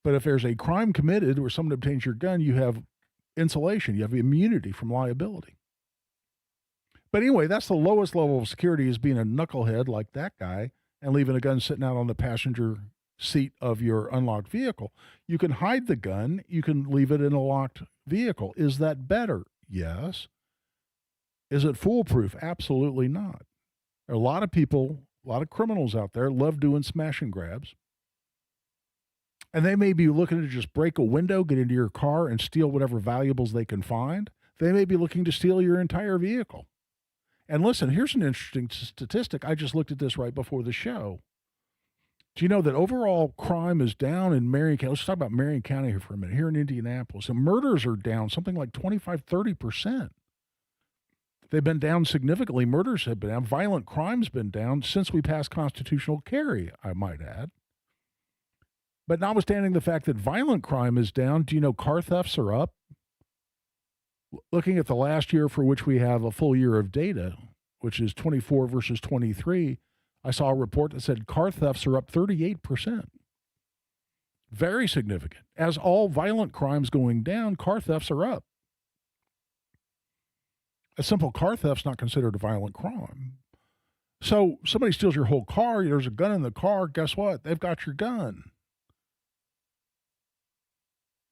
But if there's a crime committed where someone obtains your gun, you have insulation, you have immunity from liability. But anyway, that's the lowest level of security, is being a knucklehead like that guy and leaving a gun sitting out on the passenger seat of your unlocked vehicle. You can hide the gun. You can leave it in a locked vehicle. Is that better? Yes. Is it foolproof? Absolutely not. There are a lot of people, a lot of criminals out there love doing smash and grabs. And they may be looking to just break a window, get into your car, and steal whatever valuables they can find. They may be looking to steal your entire vehicle. And listen, here's an interesting statistic. I just looked at this right before the show. Do you know that overall crime is down in Marion County? Let's talk about Marion County here for a minute. Here in Indianapolis, and murders are down something like 25-30%. They've been down significantly. Murders have been down. Violent crime's been down since we passed constitutional carry, I might add. But notwithstanding the fact that violent crime is down, do you know car thefts are up? Looking at the last year for which we have a full year of data, which is 24 versus 23, I saw a report that said car thefts are up 38%. Very significant. As all violent crimes going down, car thefts are up. A simple car theft's not considered a violent crime. So somebody steals your whole car, there's a gun in the car, guess what? They've got your gun.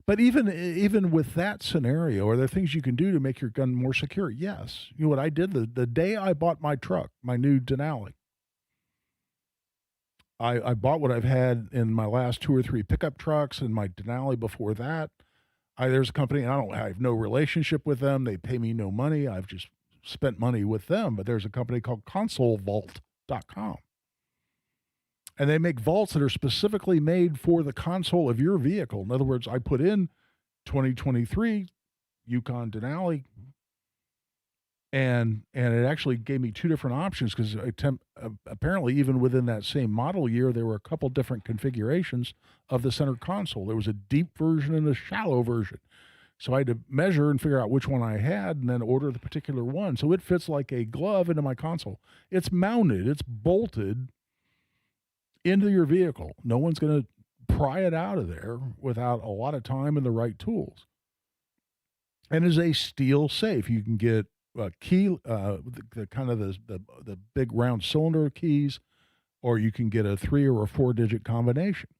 But even with that scenario, are there things you can do to make your gun more secure? Yes. You know what I did? The day I bought my truck, my new Denali, I bought what I've had in my last 2 or 3 pickup trucks and my Denali before that. There's a company, and I have no relationship with them. They pay me no money. I've just spent money with them. But there's a company called ConsoleVault.com. And they make vaults that are specifically made for the console of your vehicle. In other words, I put in 2023 Yukon Denali, and it actually gave me 2 different options, because apparently even within that same model year, there were a couple different configurations of the center console. There was a deep version and a shallow version. So I had to measure and figure out which one I had and then order the particular one. So it fits like a glove into my console. It's mounted, it's bolted into your vehicle. No one's going to pry it out of there without a lot of time and the right tools. And is a steel safe. You can get a key, the kind of the big round cylinder keys, or you can get a 3 or a 4 digit combination.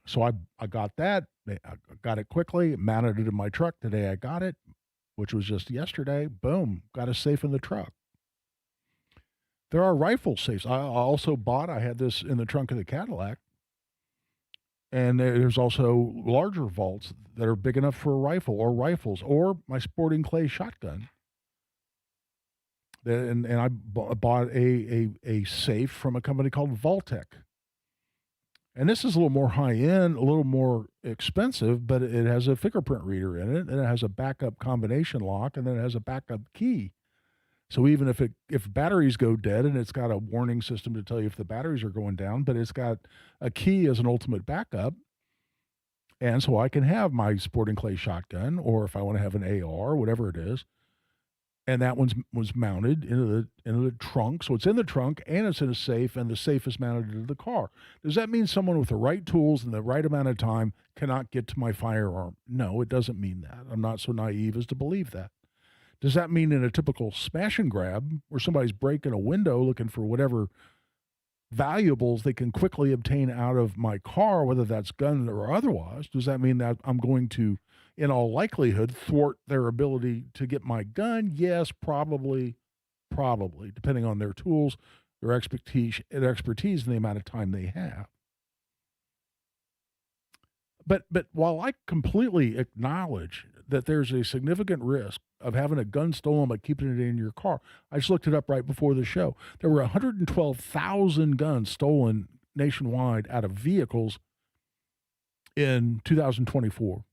So I got that. I got it quickly, mounted it in my truck. Today I got it, which was just yesterday. Boom, got a safe in the truck. There are rifle safes. I had this in the trunk of the Cadillac. And there's also larger vaults that are big enough for a rifle or rifles or my Sporting Clay shotgun. And I bought a safe from a company called Vaultec. And this is a little more high-end, a little more expensive, but it has a fingerprint reader in it, and it has a backup combination lock, and then it has a backup key. So even if batteries go dead, and it's got a warning system to tell you if the batteries are going down, but it's got a key as an ultimate backup. And so I can have my Sporting Clay shotgun, or if I want to have an AR, whatever it is. And that was mounted into the trunk. So it's in the trunk and it's in a safe, and the safe is mounted into the car. Does that mean someone with the right tools and the right amount of time cannot get to my firearm? No, it doesn't mean that. I'm not so naive as to believe that. Does that mean in a typical smash and grab where somebody's breaking a window looking for whatever valuables they can quickly obtain out of my car, whether that's gun or otherwise, does that mean that I'm going to, in all likelihood, thwart their ability to get my gun? Yes, probably, depending on their tools, their expertise, and the amount of time they have. But while I completely acknowledge that there's a significant risk of having a gun stolen by keeping it in your car, I just looked it up right before the show. There were 112,000 guns stolen nationwide out of vehicles in 2024.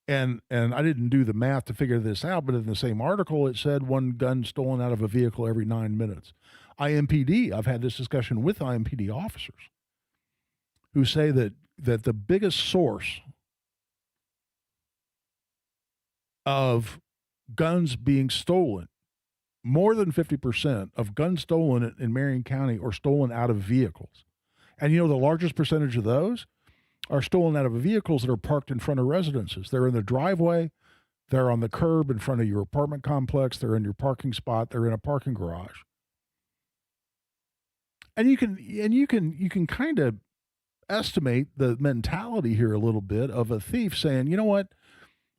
And I didn't do the math to figure this out, but in the same article, it said one gun stolen out of a vehicle every 9 minutes. IMPD, I've had this discussion with IMPD officers who say that the biggest source of guns being stolen, more than 50% of guns stolen in Marion County are stolen out of vehicles. And the largest percentage of those are stolen out of vehicles that are parked in front of residences. They're in the driveway, they're on the curb in front of your apartment complex, they're in your parking spot, they're in a parking garage. And you can kind of estimate the mentality here a little bit of a thief saying, you know what,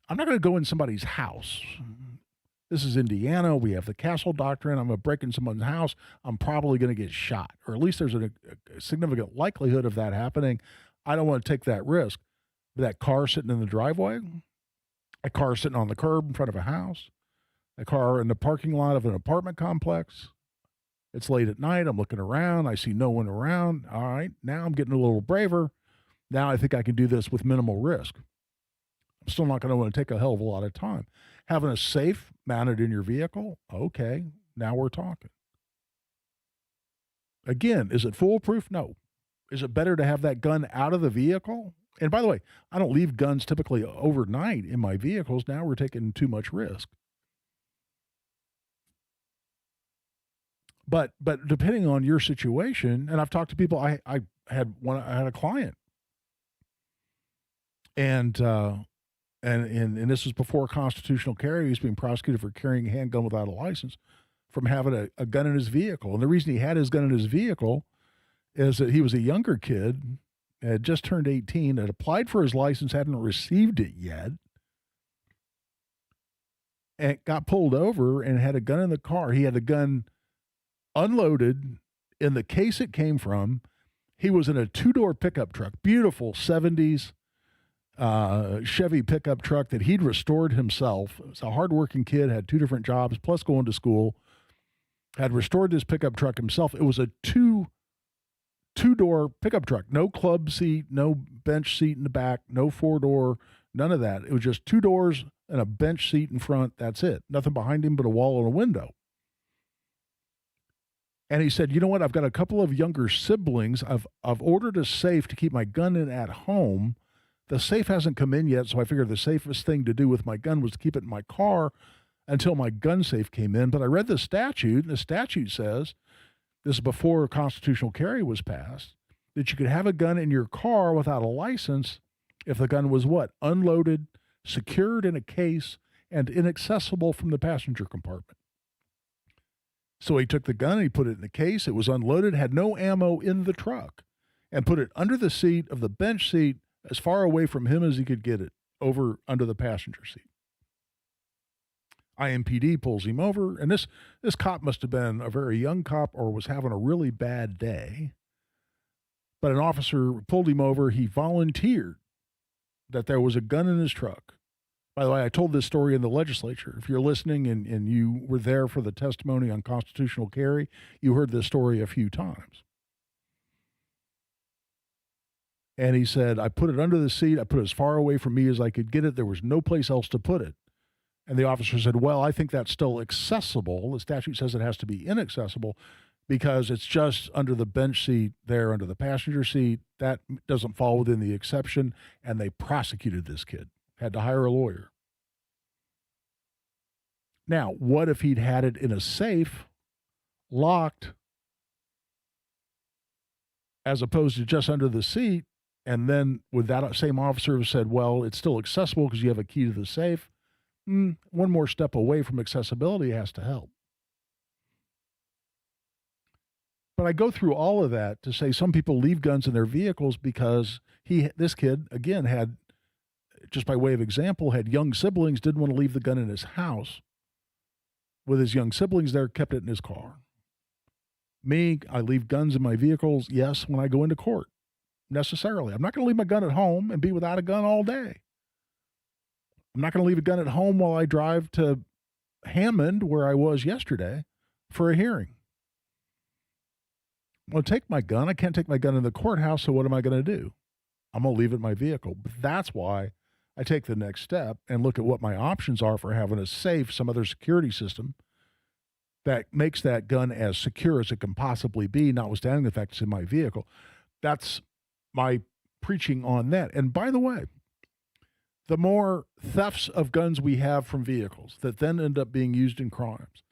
I'm not going to go in somebody's house. This is Indiana. We have the castle doctrine. I'm going to break in someone's house. I'm probably going to get shot, or at least there's a significant likelihood of that happening. I don't want to take that risk. But that car sitting in the driveway, a car sitting on the curb in front of a house, a car in the parking lot of an apartment complex. It's late at night. I'm looking around. I see no one around. All right, now I'm getting a little braver. Now I think I can do this with minimal risk. I'm still not going to want to take a hell of a lot of time. Having a safe mounted in your vehicle, okay, now we're talking. Again, is it foolproof? No. Is it better to have that gun out of the vehicle? And by the way, I don't leave guns typically overnight in my vehicles. Now we're taking too much risk. But depending on your situation, and I've talked to people, I had a client, and this was before constitutional carry. He was being prosecuted for carrying a handgun without a license from having a gun in his vehicle. And the reason he had his gun in his vehicle is that he was a younger kid, had just turned 18, had applied for his license, hadn't received it yet, and got pulled over and had a gun in the car. He had the gun unloaded in the case it came from. He was in a 2-door pickup truck, beautiful 70s Chevy pickup truck that he'd restored himself. He was a hardworking kid, had 2 different jobs, plus going to school, had restored this pickup truck himself. It was a two-door pickup truck, no club seat, no bench seat in the back, no 4-door, none of that. It was just 2 doors and a bench seat in front. That's it. Nothing behind him but a wall and a window. And he said, you know what? I've got a couple of younger siblings. I've ordered a safe to keep my gun in at home The safe hasn't come in yet, so I figured the safest thing to do with my gun was to keep it in my car until my gun safe came in. But I read the statute, and the statute says, this is before constitutional carry was passed, that you could have a gun in your car without a license if the gun was what? Unloaded, secured in a case, and inaccessible from the passenger compartment. So he took the gun and he put it in the case. It was unloaded, had no ammo in the truck, and put it under the seat of the bench seat as far away from him as he could get it, over under the passenger seat. IMPD pulls him over, and this cop must have been a very young cop or was having a really bad day. But an officer pulled him over. He volunteered that there was a gun in his truck. By the way, I told this story in the legislature. If you're listening and you were there for the testimony on constitutional carry, you heard this story a few times. And he said, I put it under the seat. I put it as far away from me as I could get it. There was no place else to put it. And the officer said, well, I think that's still accessible. The statute says it has to be inaccessible because it's just under the bench seat there under the passenger seat. That doesn't fall within the exception. And they prosecuted this kid, had to hire a lawyer. Now, what if he'd had it in a safe, locked, as opposed to just under the seat? And then would that same officer have said, well, it's still accessible because you have a key to the safe? One more step away from accessibility has to help. But I go through all of that to say some people leave guns in their vehicles because this kid, again, had, just by way of example, had young siblings, didn't want to leave the gun in his house with his young siblings there, kept it in his car. Me, I leave guns in my vehicles, yes, when I go into court, necessarily. I'm not going to leave my gun at home and be without a gun all day. I'm not going to leave a gun at home while I drive to Hammond, where I was yesterday, for a hearing. I'm going to take my gun. I can't take my gun in the courthouse, so what am I going to do? I'm going to leave it in my vehicle. But that's why I take the next step and look at what my options are for having a safe, some other security system that makes that gun as secure as it can possibly be, notwithstanding the fact it's in my vehicle. That's my preaching on that. And by the way, the more thefts of guns we have from vehicles that then end up being used in crimes,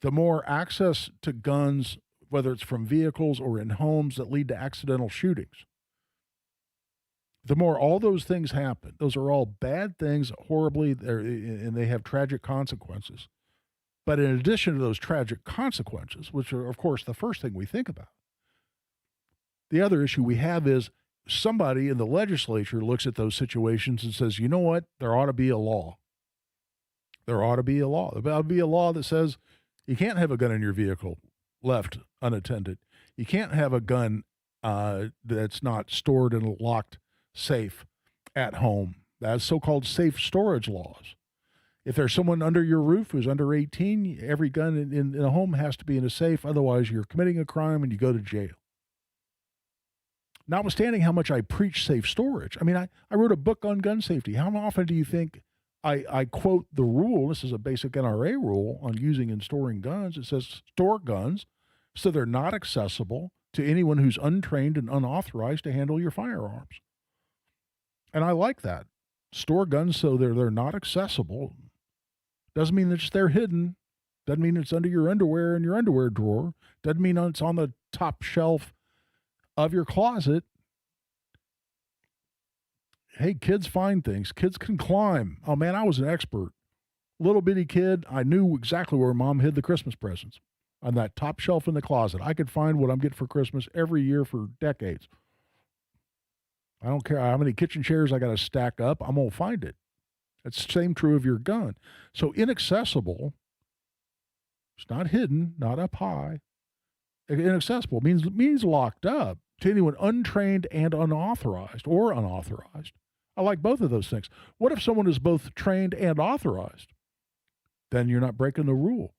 the more access to guns, whether it's from vehicles or in homes that lead to accidental shootings, the more all those things happen. Those are all bad things, horribly, and they have tragic consequences. But in addition to those tragic consequences, which are, of course, the first thing we think about, the other issue we have is somebody in the legislature looks at those situations and says, you know what? There ought to be a law. There ought to be a law. There ought to be a law that says you can't have a gun in your vehicle left unattended. You can't have a gun that's not stored in a locked safe at home. That's so-called safe storage laws. If there's someone under your roof who's under 18, every gun in a home has to be in a safe. Otherwise, you're committing a crime and you go to jail. Notwithstanding how much I preach safe storage. I mean, I wrote a book on gun safety. How often do you think I quote the rule? This is a basic NRA rule on using and storing guns. It says store guns so they're not accessible to anyone who's untrained and unauthorized to handle your firearms. And I like that. Store guns so they're not accessible. Doesn't mean that they're hidden. Doesn't mean it's under your underwear in your underwear drawer. Doesn't mean it's on the top shelf of your closet. Hey, kids find things. Kids can climb. Oh man, I was an expert. Little bitty kid, I knew exactly where mom hid the Christmas presents. On that top shelf in the closet. I could find what I'm getting for Christmas every year for decades. I don't care how many kitchen chairs I got to stack up. I'm going to find it. It's the same true of your gun. So inaccessible, it's not hidden, not up high. Inaccessible means locked up to anyone untrained and unauthorized or unauthorized. I like both of those things. What if someone is both trained and authorized? Then you're not breaking the rule.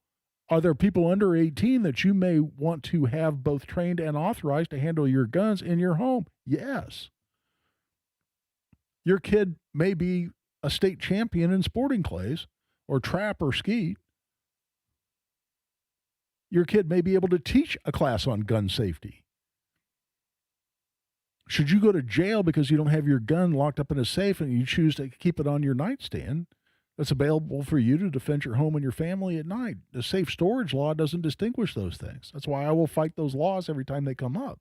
Are there people under 18 that you may want to have both trained and authorized to handle your guns in your home? Yes. Your kid may be a state champion in sporting clays or trap or skeet. Your kid may be able to teach a class on gun safety. Should you go to jail because you don't have your gun locked up in a safe and you choose to keep it on your nightstand that's available for you to defend your home and your family at night? The safe storage law doesn't distinguish those things. That's why I will fight those laws every time they come up.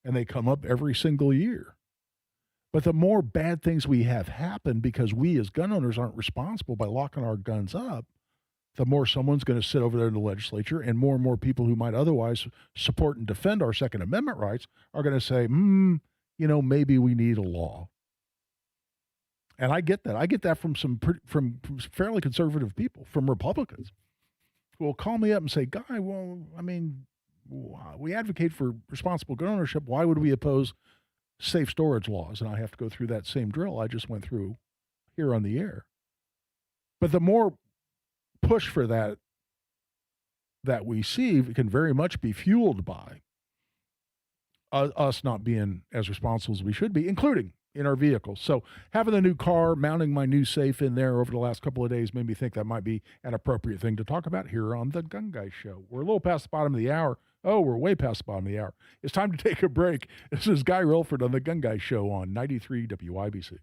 And they come up every single year. But the more bad things we have happen because we as gun owners aren't responsible by locking our guns up, the more someone's going to sit over there in the legislature, and more people who might otherwise support and defend our Second Amendment rights are going to say, maybe we need a law. And I get that. I get that from from fairly conservative people, from Republicans, who will call me up and say, Guy, we advocate for responsible gun ownership. Why would we oppose safe storage laws? And I have to go through that same drill I just went through here on the air. But the more push for that we see, it can very much be fueled by us not being as responsible as we should be, including in our vehicles. So having the new car, mounting my new safe in there over the last couple of days made me think that might be an appropriate thing to talk about here on the Gun Guy Show. We're a little past the bottom of the hour. Oh, we're way past the bottom of the hour. It's time to take a break. This is Guy Relford on the Gun Guy Show on 93 WIBC.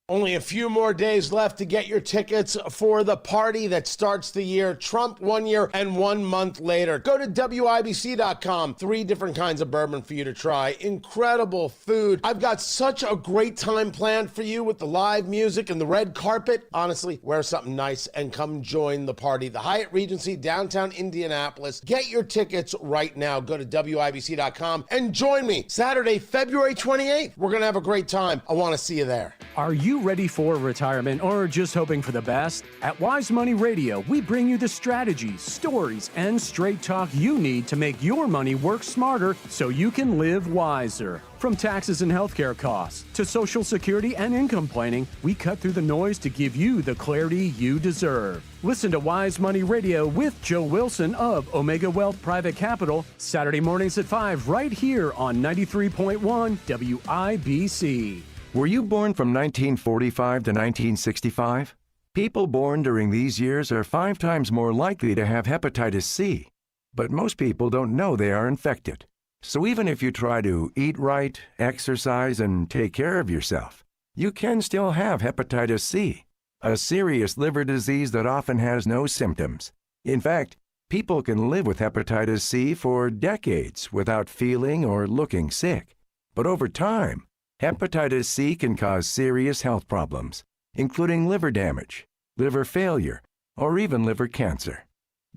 Only a few more days left to get your tickets for the party that starts the year. Trump 1 year and 1 month later. Go to WIBC.com. 3 different kinds of bourbon for you to try. Incredible food. I've got such a great time planned for you with the live music and the red carpet. Honestly, wear something nice and come join the party. The Hyatt Regency, downtown Indianapolis. Get your tickets right now. Go to WIBC.com and join me Saturday, February 28th. We're going to have a great time. I want to see you there. Are you ready for retirement or just hoping for the best? At Wise Money Radio, we bring you the strategies, stories, and straight talk you need to make your money work smarter so you can live wiser. From taxes and healthcare costs to Social Security and income planning, we cut through the noise to give you the clarity you deserve. Listen to Wise Money Radio with Joe Wilson of Omega Wealth Private Capital, Saturday mornings at 5 right here on 93.1 WIBC. Were you born from 1945 to 1965? People born during these years are 5 times more likely to have hepatitis C, but most people don't know they are infected. So even if you try to eat right, exercise, and take care of yourself, you can still have hepatitis C, a serious liver disease that often has no symptoms. In fact, people can live with hepatitis C for decades without feeling or looking sick. But over time, hepatitis C can cause serious health problems, including liver damage, liver failure, or even liver cancer.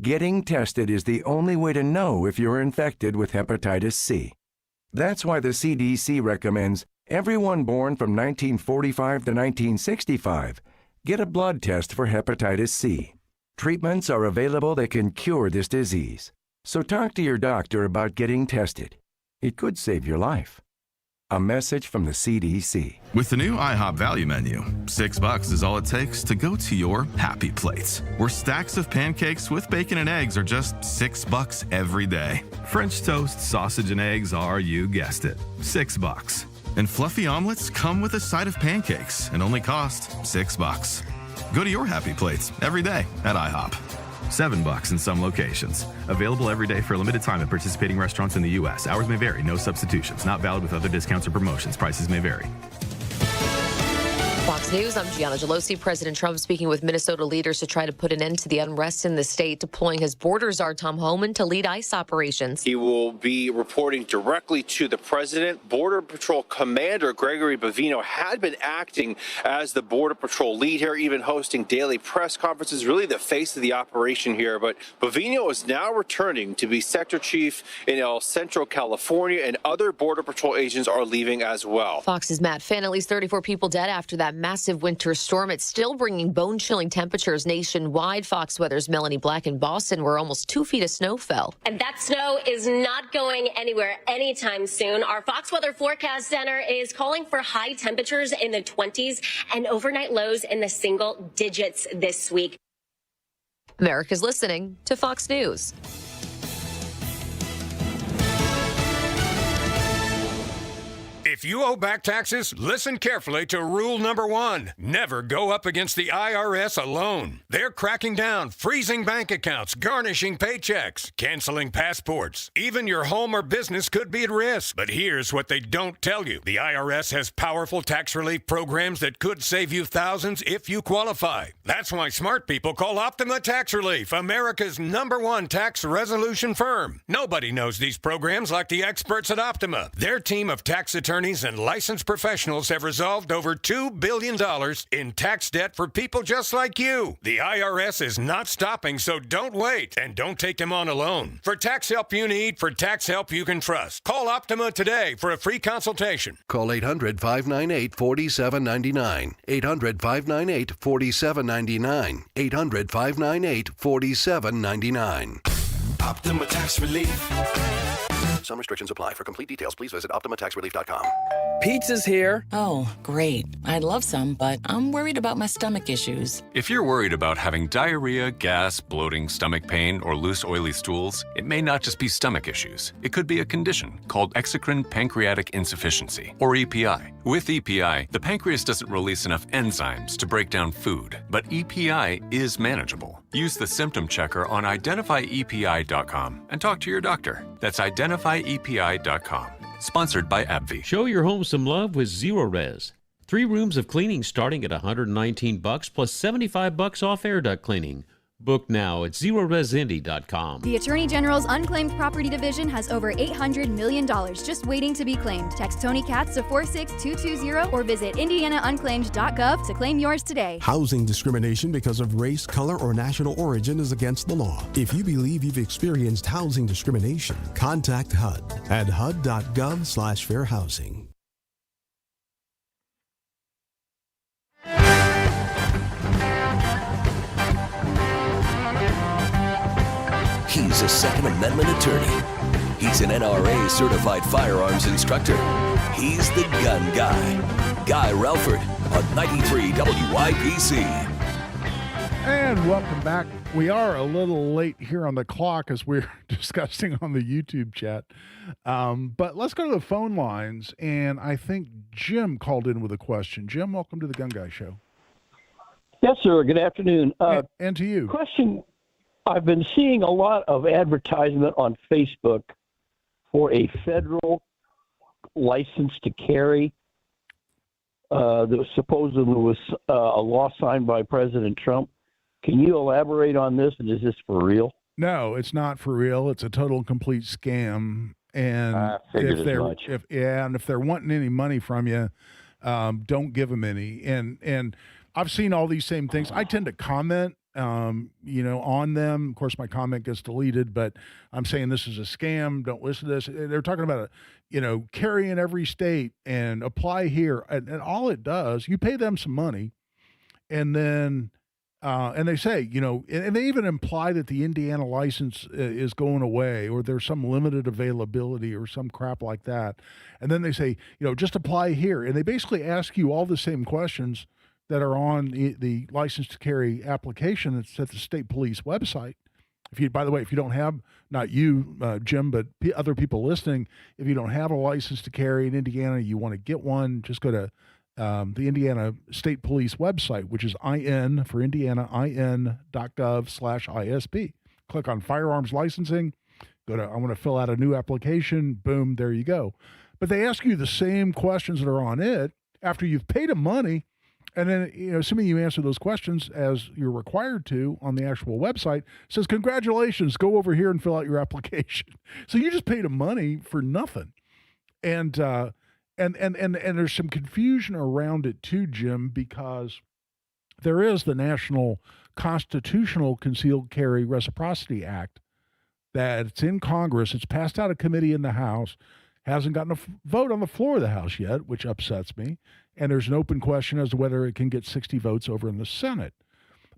Getting tested is the only way to know if you're infected with hepatitis C. That's why the CDC recommends everyone born from 1945 to 1965 get a blood test for hepatitis C. Treatments are available that can cure this disease. So talk to your doctor about getting tested. It could save your life. A message from the CDC. With the new IHOP value menu, $6 is all it takes to go to your happy plates, where stacks of pancakes with bacon and eggs are just $6 every day. French toast, sausage, and eggs are, you guessed it, $6. And fluffy omelets come with a side of pancakes and only cost $6. Go to your happy plates every day at IHOP. $7 in some locations. Available every day for a limited time at participating restaurants in the U.S. Hours may vary. No substitutions. Not valid with other discounts or promotions. Prices may vary. Fox News, I'm Gianna Gelosi. President Trump speaking with Minnesota leaders to try to put an end to the unrest in the state, deploying his border czar Tom Homan to lead ICE operations. He will be reporting directly to the president. Border Patrol Commander Gregory Bavino had been acting as the Border Patrol lead here, even hosting daily press conferences, really the face of the operation here. But Bavino is now returning to be sector chief in El Centro, California, and other Border Patrol agents are leaving as well. Fox's Matt Finn, at least 34 people dead after that massive winter storm. It's still bringing bone-chilling temperatures nationwide. Fox Weather's Melanie Black in Boston, where almost 2 feet of snow fell. And that snow is not going anywhere anytime soon. Our Fox Weather Forecast Center is calling for high temperatures in the 20s and overnight lows in the single digits this week. America's listening to Fox News. If If you owe back taxes, listen carefully to rule number 1. Never go up against the IRS alone. They're cracking down, freezing bank accounts, garnishing paychecks, canceling passports. Even your home or business could be at risk. But here's what they don't tell you. The IRS has powerful tax relief programs that could save you thousands if you qualify. That's why smart people call Optima Tax Relief, America's #1 tax resolution firm. Nobody knows these programs like the experts at Optima. Their team of tax attorneys and licensed professionals have resolved over $2 billion in tax debt for people just like you. The IRS is not stopping, so don't wait, and don't take them on alone. For tax help you need, for tax help you can trust, call Optima today for a free consultation. Call 800-598-4799. 800-598-4799. 800-598-4799. Optima Tax Relief. Some restrictions apply. For complete details, please visit OptimaTaxRelief.com. Pizza's here. Oh, great. I'd love some, but I'm worried about my stomach issues. If you're worried about having diarrhea, gas, bloating, stomach pain, or loose, oily stools, it may not just be stomach issues. It could be a condition called exocrine pancreatic insufficiency, or EPI. With EPI, the pancreas doesn't release enough enzymes to break down food, but EPI is manageable. Use the symptom checker on identifyepi.com and talk to your doctor. That's identifyepi.com. Sponsored by AbbVie. Show your home some love with Zero Res. 3 rooms of cleaning starting at $119 plus $75 off air duct cleaning. Book now at ZeroResIndy.com. The Attorney General's Unclaimed Property Division has over $800 million just waiting to be claimed. Text Tony Katz to 46220 or visit IndianaUnclaimed.gov to claim yours today. Housing discrimination because of race, color, or national origin is against the law. If you believe you've experienced housing discrimination, contact HUD at HUD.gov/fairhousing. He's a Second Amendment attorney. He's an NRA certified firearms instructor. He's the gun guy. Guy Relford on 93 WYPC. And welcome back. We are a little late here on the clock as we're discussing on the YouTube chat. But let's go to the phone lines. And I think Jim called in with a question. Jim, welcome to the Gun Guy Show. Yes, sir. Good afternoon. And to you. Question. I've been seeing a lot of advertisement on Facebook for a federal license to carry. That supposedly was a law signed by President Trump. Can you elaborate on this? And is this for real? No, it's not for real. It's a total and complete scam. And if they're wanting any money from you, don't give them any. And I've seen all these same things. I tend to comment on them. Of course, my comment gets deleted, but I'm saying this is a scam. Don't listen to this. They're talking about, carry in every state and apply here. And all it does, you pay them some money and then, and they say, and they even imply that the Indiana license is going away or there's some limited availability or some crap like that. And then they say, just apply here. And they basically ask you all the same questions that are on the license to carry application that's at the state police website. By the way, if you don't have, not you, Jim, but other people listening, if you don't have a license to carry in Indiana, you want to get one, just go to the Indiana State Police website, which is IN for Indiana, in.gov/ISP. Click on firearms licensing, go to, I want to fill out a new application, boom, there you go. But they ask you the same questions that are on it after you've paid them money. And then, assuming you answer those questions as you're required to on the actual website, it says, congratulations, go over here and fill out your application. So you just paid them money for nothing. And there's some confusion around it too, Jim, because there is the National Constitutional Concealed Carry Reciprocity Act that it's in Congress. It's passed out of committee in the House, hasn't gotten a vote on the floor of the House yet, which upsets me. And there's an open question as to whether it can get 60 votes over in the Senate.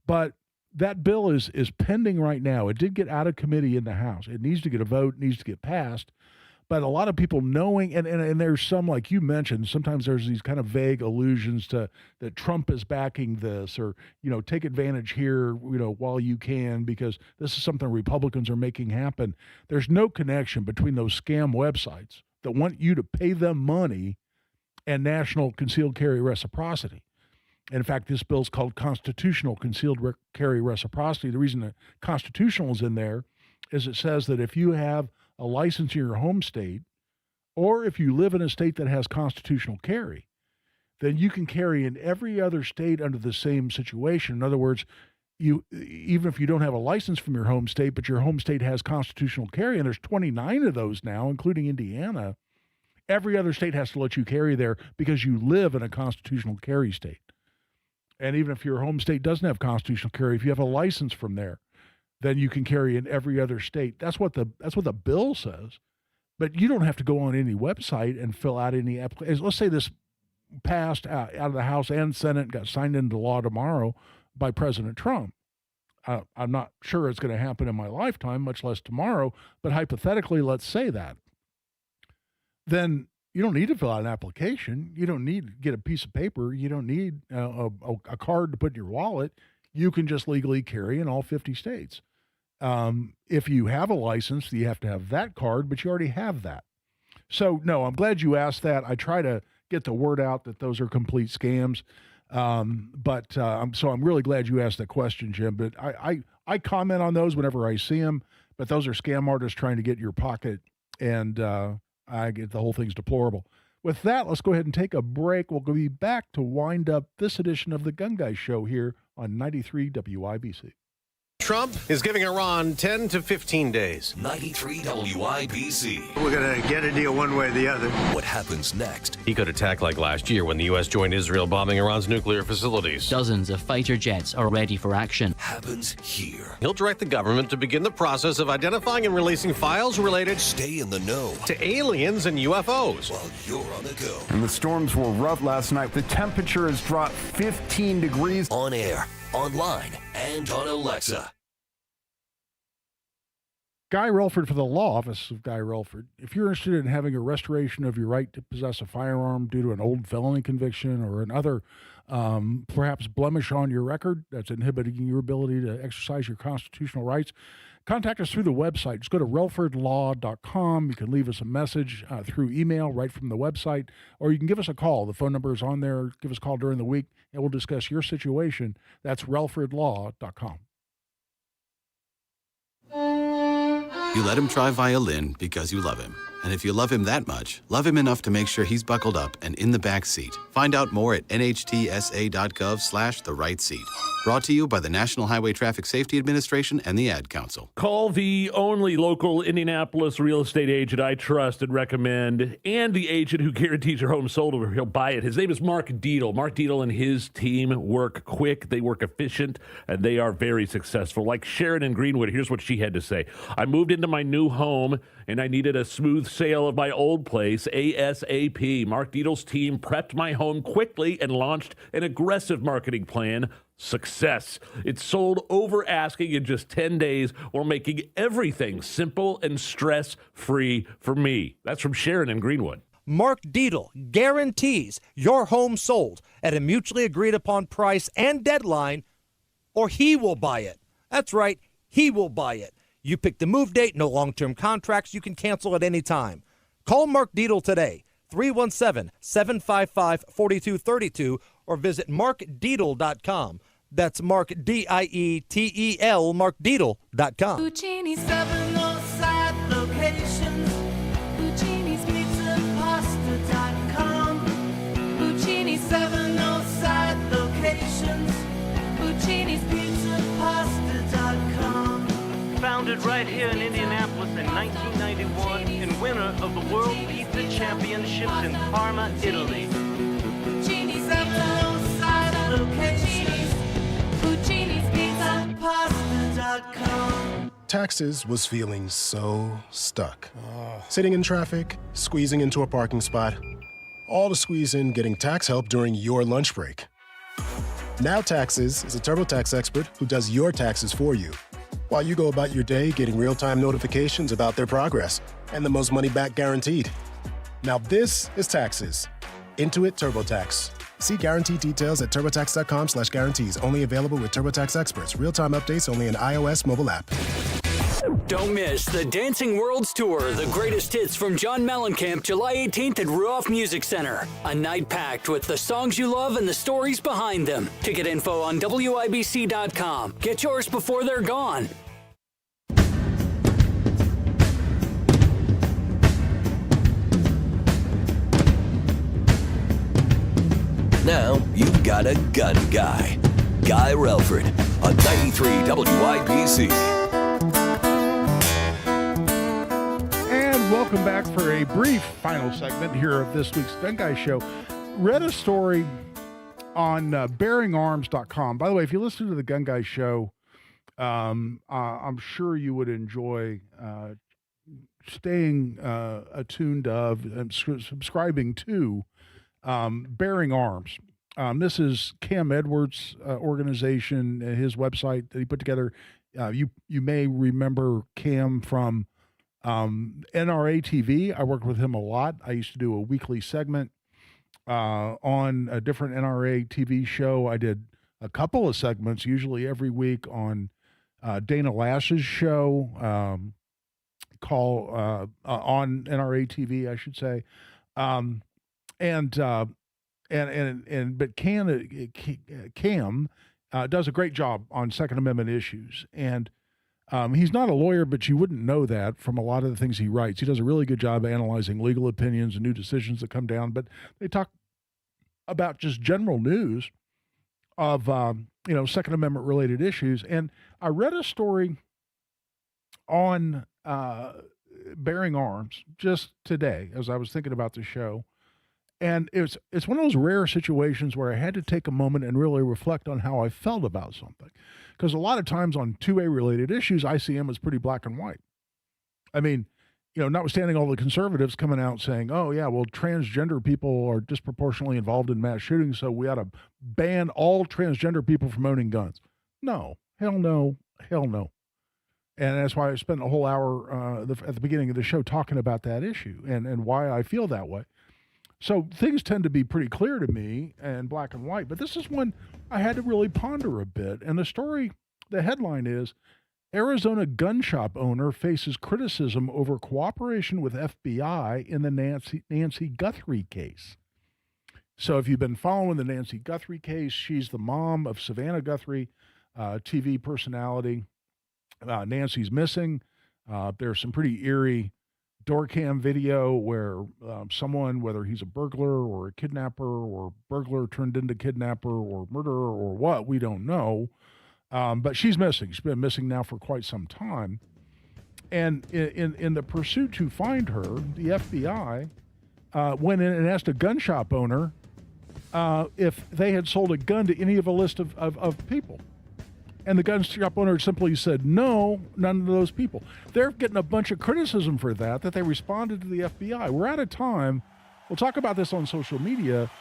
But that bill is pending right now. It did get out of committee in the House. It needs to get a vote, needs to get passed. But a lot of people knowing, and there's some, like you mentioned, sometimes there's these kind of vague allusions to that Trump is backing this or, take advantage here, while you can, because this is something Republicans are making happen. There's no connection between those scam websites that want you to pay them money and national concealed carry reciprocity. And in fact, this bill is called constitutional concealed carry reciprocity. The reason that constitutional is in there is it says that if you have a license in your home state, or if you live in a state that has constitutional carry, then you can carry in every other state under the same situation. In other words, even if you don't have a license from your home state, but your home state has constitutional carry, and there's 29 of those now, including Indiana, every other state has to let you carry there because you live in a constitutional carry state. And even if your home state doesn't have constitutional carry, if you have a license from there, then you can carry in every other state. That's what the bill says. But you don't have to go on any website and fill out any application. Let's say this passed out of the House and Senate, got signed into law tomorrow by President Trump. I'm not sure it's going to happen in my lifetime, much less tomorrow, but hypothetically, let's say that. Then you don't need to fill out an application. You don't need to get a piece of paper. You don't need a card to put in your wallet. You can just legally carry in all 50 states. If you have a license, you have to have that card, but you already have that. So, no, I'm glad you asked that. I try to get the word out that those are complete scams. So I'm really glad you asked that question, Jim. But I comment on those whenever I see them. But those are scam artists trying to get your pocket, and I get the whole thing's deplorable. With that, let's go ahead and take a break. We'll be back to wind up this edition of the Gun Guy Show here on 93 WIBC. Trump is giving Iran 10 to 15 days. 93 WIBC. We're going to get a deal one way or the other. What happens next? He could attack like last year when the U.S. joined Israel bombing Iran's nuclear facilities. Dozens of fighter jets are ready for action. Happens here. He'll direct the government to begin the process of identifying and releasing files related Stay in the know to aliens and UFOs. While you're on the go. And the storms were rough last night. The temperature has dropped 15 degrees. On air, online, and on Alexa. Guy Relford for the Law Office of Guy Relford. If you're interested in having a restoration of your right to possess a firearm due to an old felony conviction or another perhaps blemish on your record that's inhibiting your ability to exercise your constitutional rights, contact us through the website. Just go to relfordlaw.com. You can leave us a message through email right from the website, or you can give us a call. The phone number is on there. Give us a call during the week, and we'll discuss your situation. That's relfordlaw.com. You let him try violin because you love him. And if you love him that much, love him enough to make sure he's buckled up and in the back seat. Find out more at nhtsa.gov/the right seat. Brought to you by the National Highway Traffic Safety Administration and the Ad Council. Call the only local Indianapolis real estate agent I trust and recommend, and the agent who guarantees your home sold or he'll buy it. His name is Mark Dietel. Mark Dietel and his team work quick, they work efficient, and they are very successful. Like Sharon in Greenwood, here's what she had to say. I moved into my new home, and I needed a smooth sale of my old place ASAP. Mark Dietel's team prepped my home quickly and launched an aggressive marketing plan. Success. It sold over asking in just 10 days while making everything simple and stress-free for me. That's from Sharon in Greenwood. Mark Dietel guarantees your home sold at a mutually agreed upon price and deadline, or he will buy it. That's right, he will buy it. You pick the move date, no long-term contracts. You can cancel at any time. Call Mark Dietel today, 317-755-4232, or visit markdietel.com. That's Mark, Dietel, markdietel.com. Puccini 707 locations. Puccini's Pizza Pasta.com. Puccini 707 locations. Puccini's Pizza Pasta.com. Founded right here in Indianapolis in 1991 and winner of the World Pizza Championships in Parma, Italy. Puccini 707 locations. Puccini's Pizza Pasta.com. Taxes was feeling so stuck. Sitting in traffic, squeezing into a parking spot, all to squeeze in getting tax help during your lunch break. Now Taxes is a TurboTax expert who does your taxes for you, while you go about your day getting real-time notifications about their progress and the most money back guaranteed. Now this is Taxes. Intuit TurboTax. See guarantee details at turbotax.com/guarantees. Only available with TurboTax experts. Real-time updates only in iOS mobile app. Don't miss the Dancing Worlds Tour, the greatest hits from John Mellencamp, July 18th at Ruoff Music Center. A night packed with the songs you love and the stories behind them. Ticket info on WIBC.com. Get yours before they're gone. Now you've got a gun guy. Guy Relford on 93 WIBC. And welcome back for a brief final segment here of this week's Gun Guy Show. Read a story on bearingarms.com. By the way, if you listen to the Gun Guy Show, I'm sure you would enjoy staying attuned of and subscribing to Bearing Arms. This is Cam Edwards' organization, his website that he put together. You may remember Cam from NRA TV. I worked with him a lot. I used to do a weekly segment on a different NRA TV show. I did a couple of segments, usually every week, on Dana Lash's show, on NRA TV, I should say. But Cam does a great job on Second Amendment issues, and he's not a lawyer, but you wouldn't know that from a lot of the things he writes. He does a really good job analyzing legal opinions and new decisions that come down, but they talk about just general news of Second Amendment related issues. And I read a story on Bearing Arms just today as I was thinking about the show. And it's one of those rare situations where I had to take a moment and really reflect on how I felt about something. Because a lot of times on 2A related issues, I see them as pretty black and white. I mean, notwithstanding all the conservatives coming out saying, oh, yeah, well, transgender people are disproportionately involved in mass shootings, so we ought to ban all transgender people from owning guns. No, hell no, hell no. And that's why I spent a whole hour at the beginning of the show talking about that issue and why I feel that way. So things tend to be pretty clear to me and black and white, but this is one I had to really ponder a bit. And the headline is, Arizona gun shop owner faces criticism over cooperation with FBI in the Nancy Guthrie case. So if you've been following the Nancy Guthrie case, she's the mom of Savannah Guthrie, TV personality. Nancy's missing. There's some pretty eerie door cam video where someone, whether he's a burglar or a kidnapper or burglar turned into kidnapper or murderer or what, we don't know. But she's missing. She's been missing now for quite some time. And in the pursuit to find her, the FBI went in and asked a gun shop owner if they had sold a gun to any of a list of people. And the gun shop owner simply said, no, none of those people. They're getting a bunch of criticism for that they responded to the FBI. We're out of time. We'll talk about this on social media.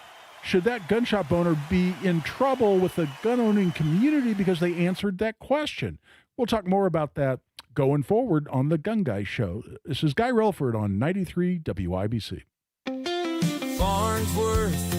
Should that gun shop owner be in trouble with the gun-owning community because they answered that question? We'll talk more about that going forward on the Gun Guy Show. This is Guy Relford on 93 WIBC. Farnsworth,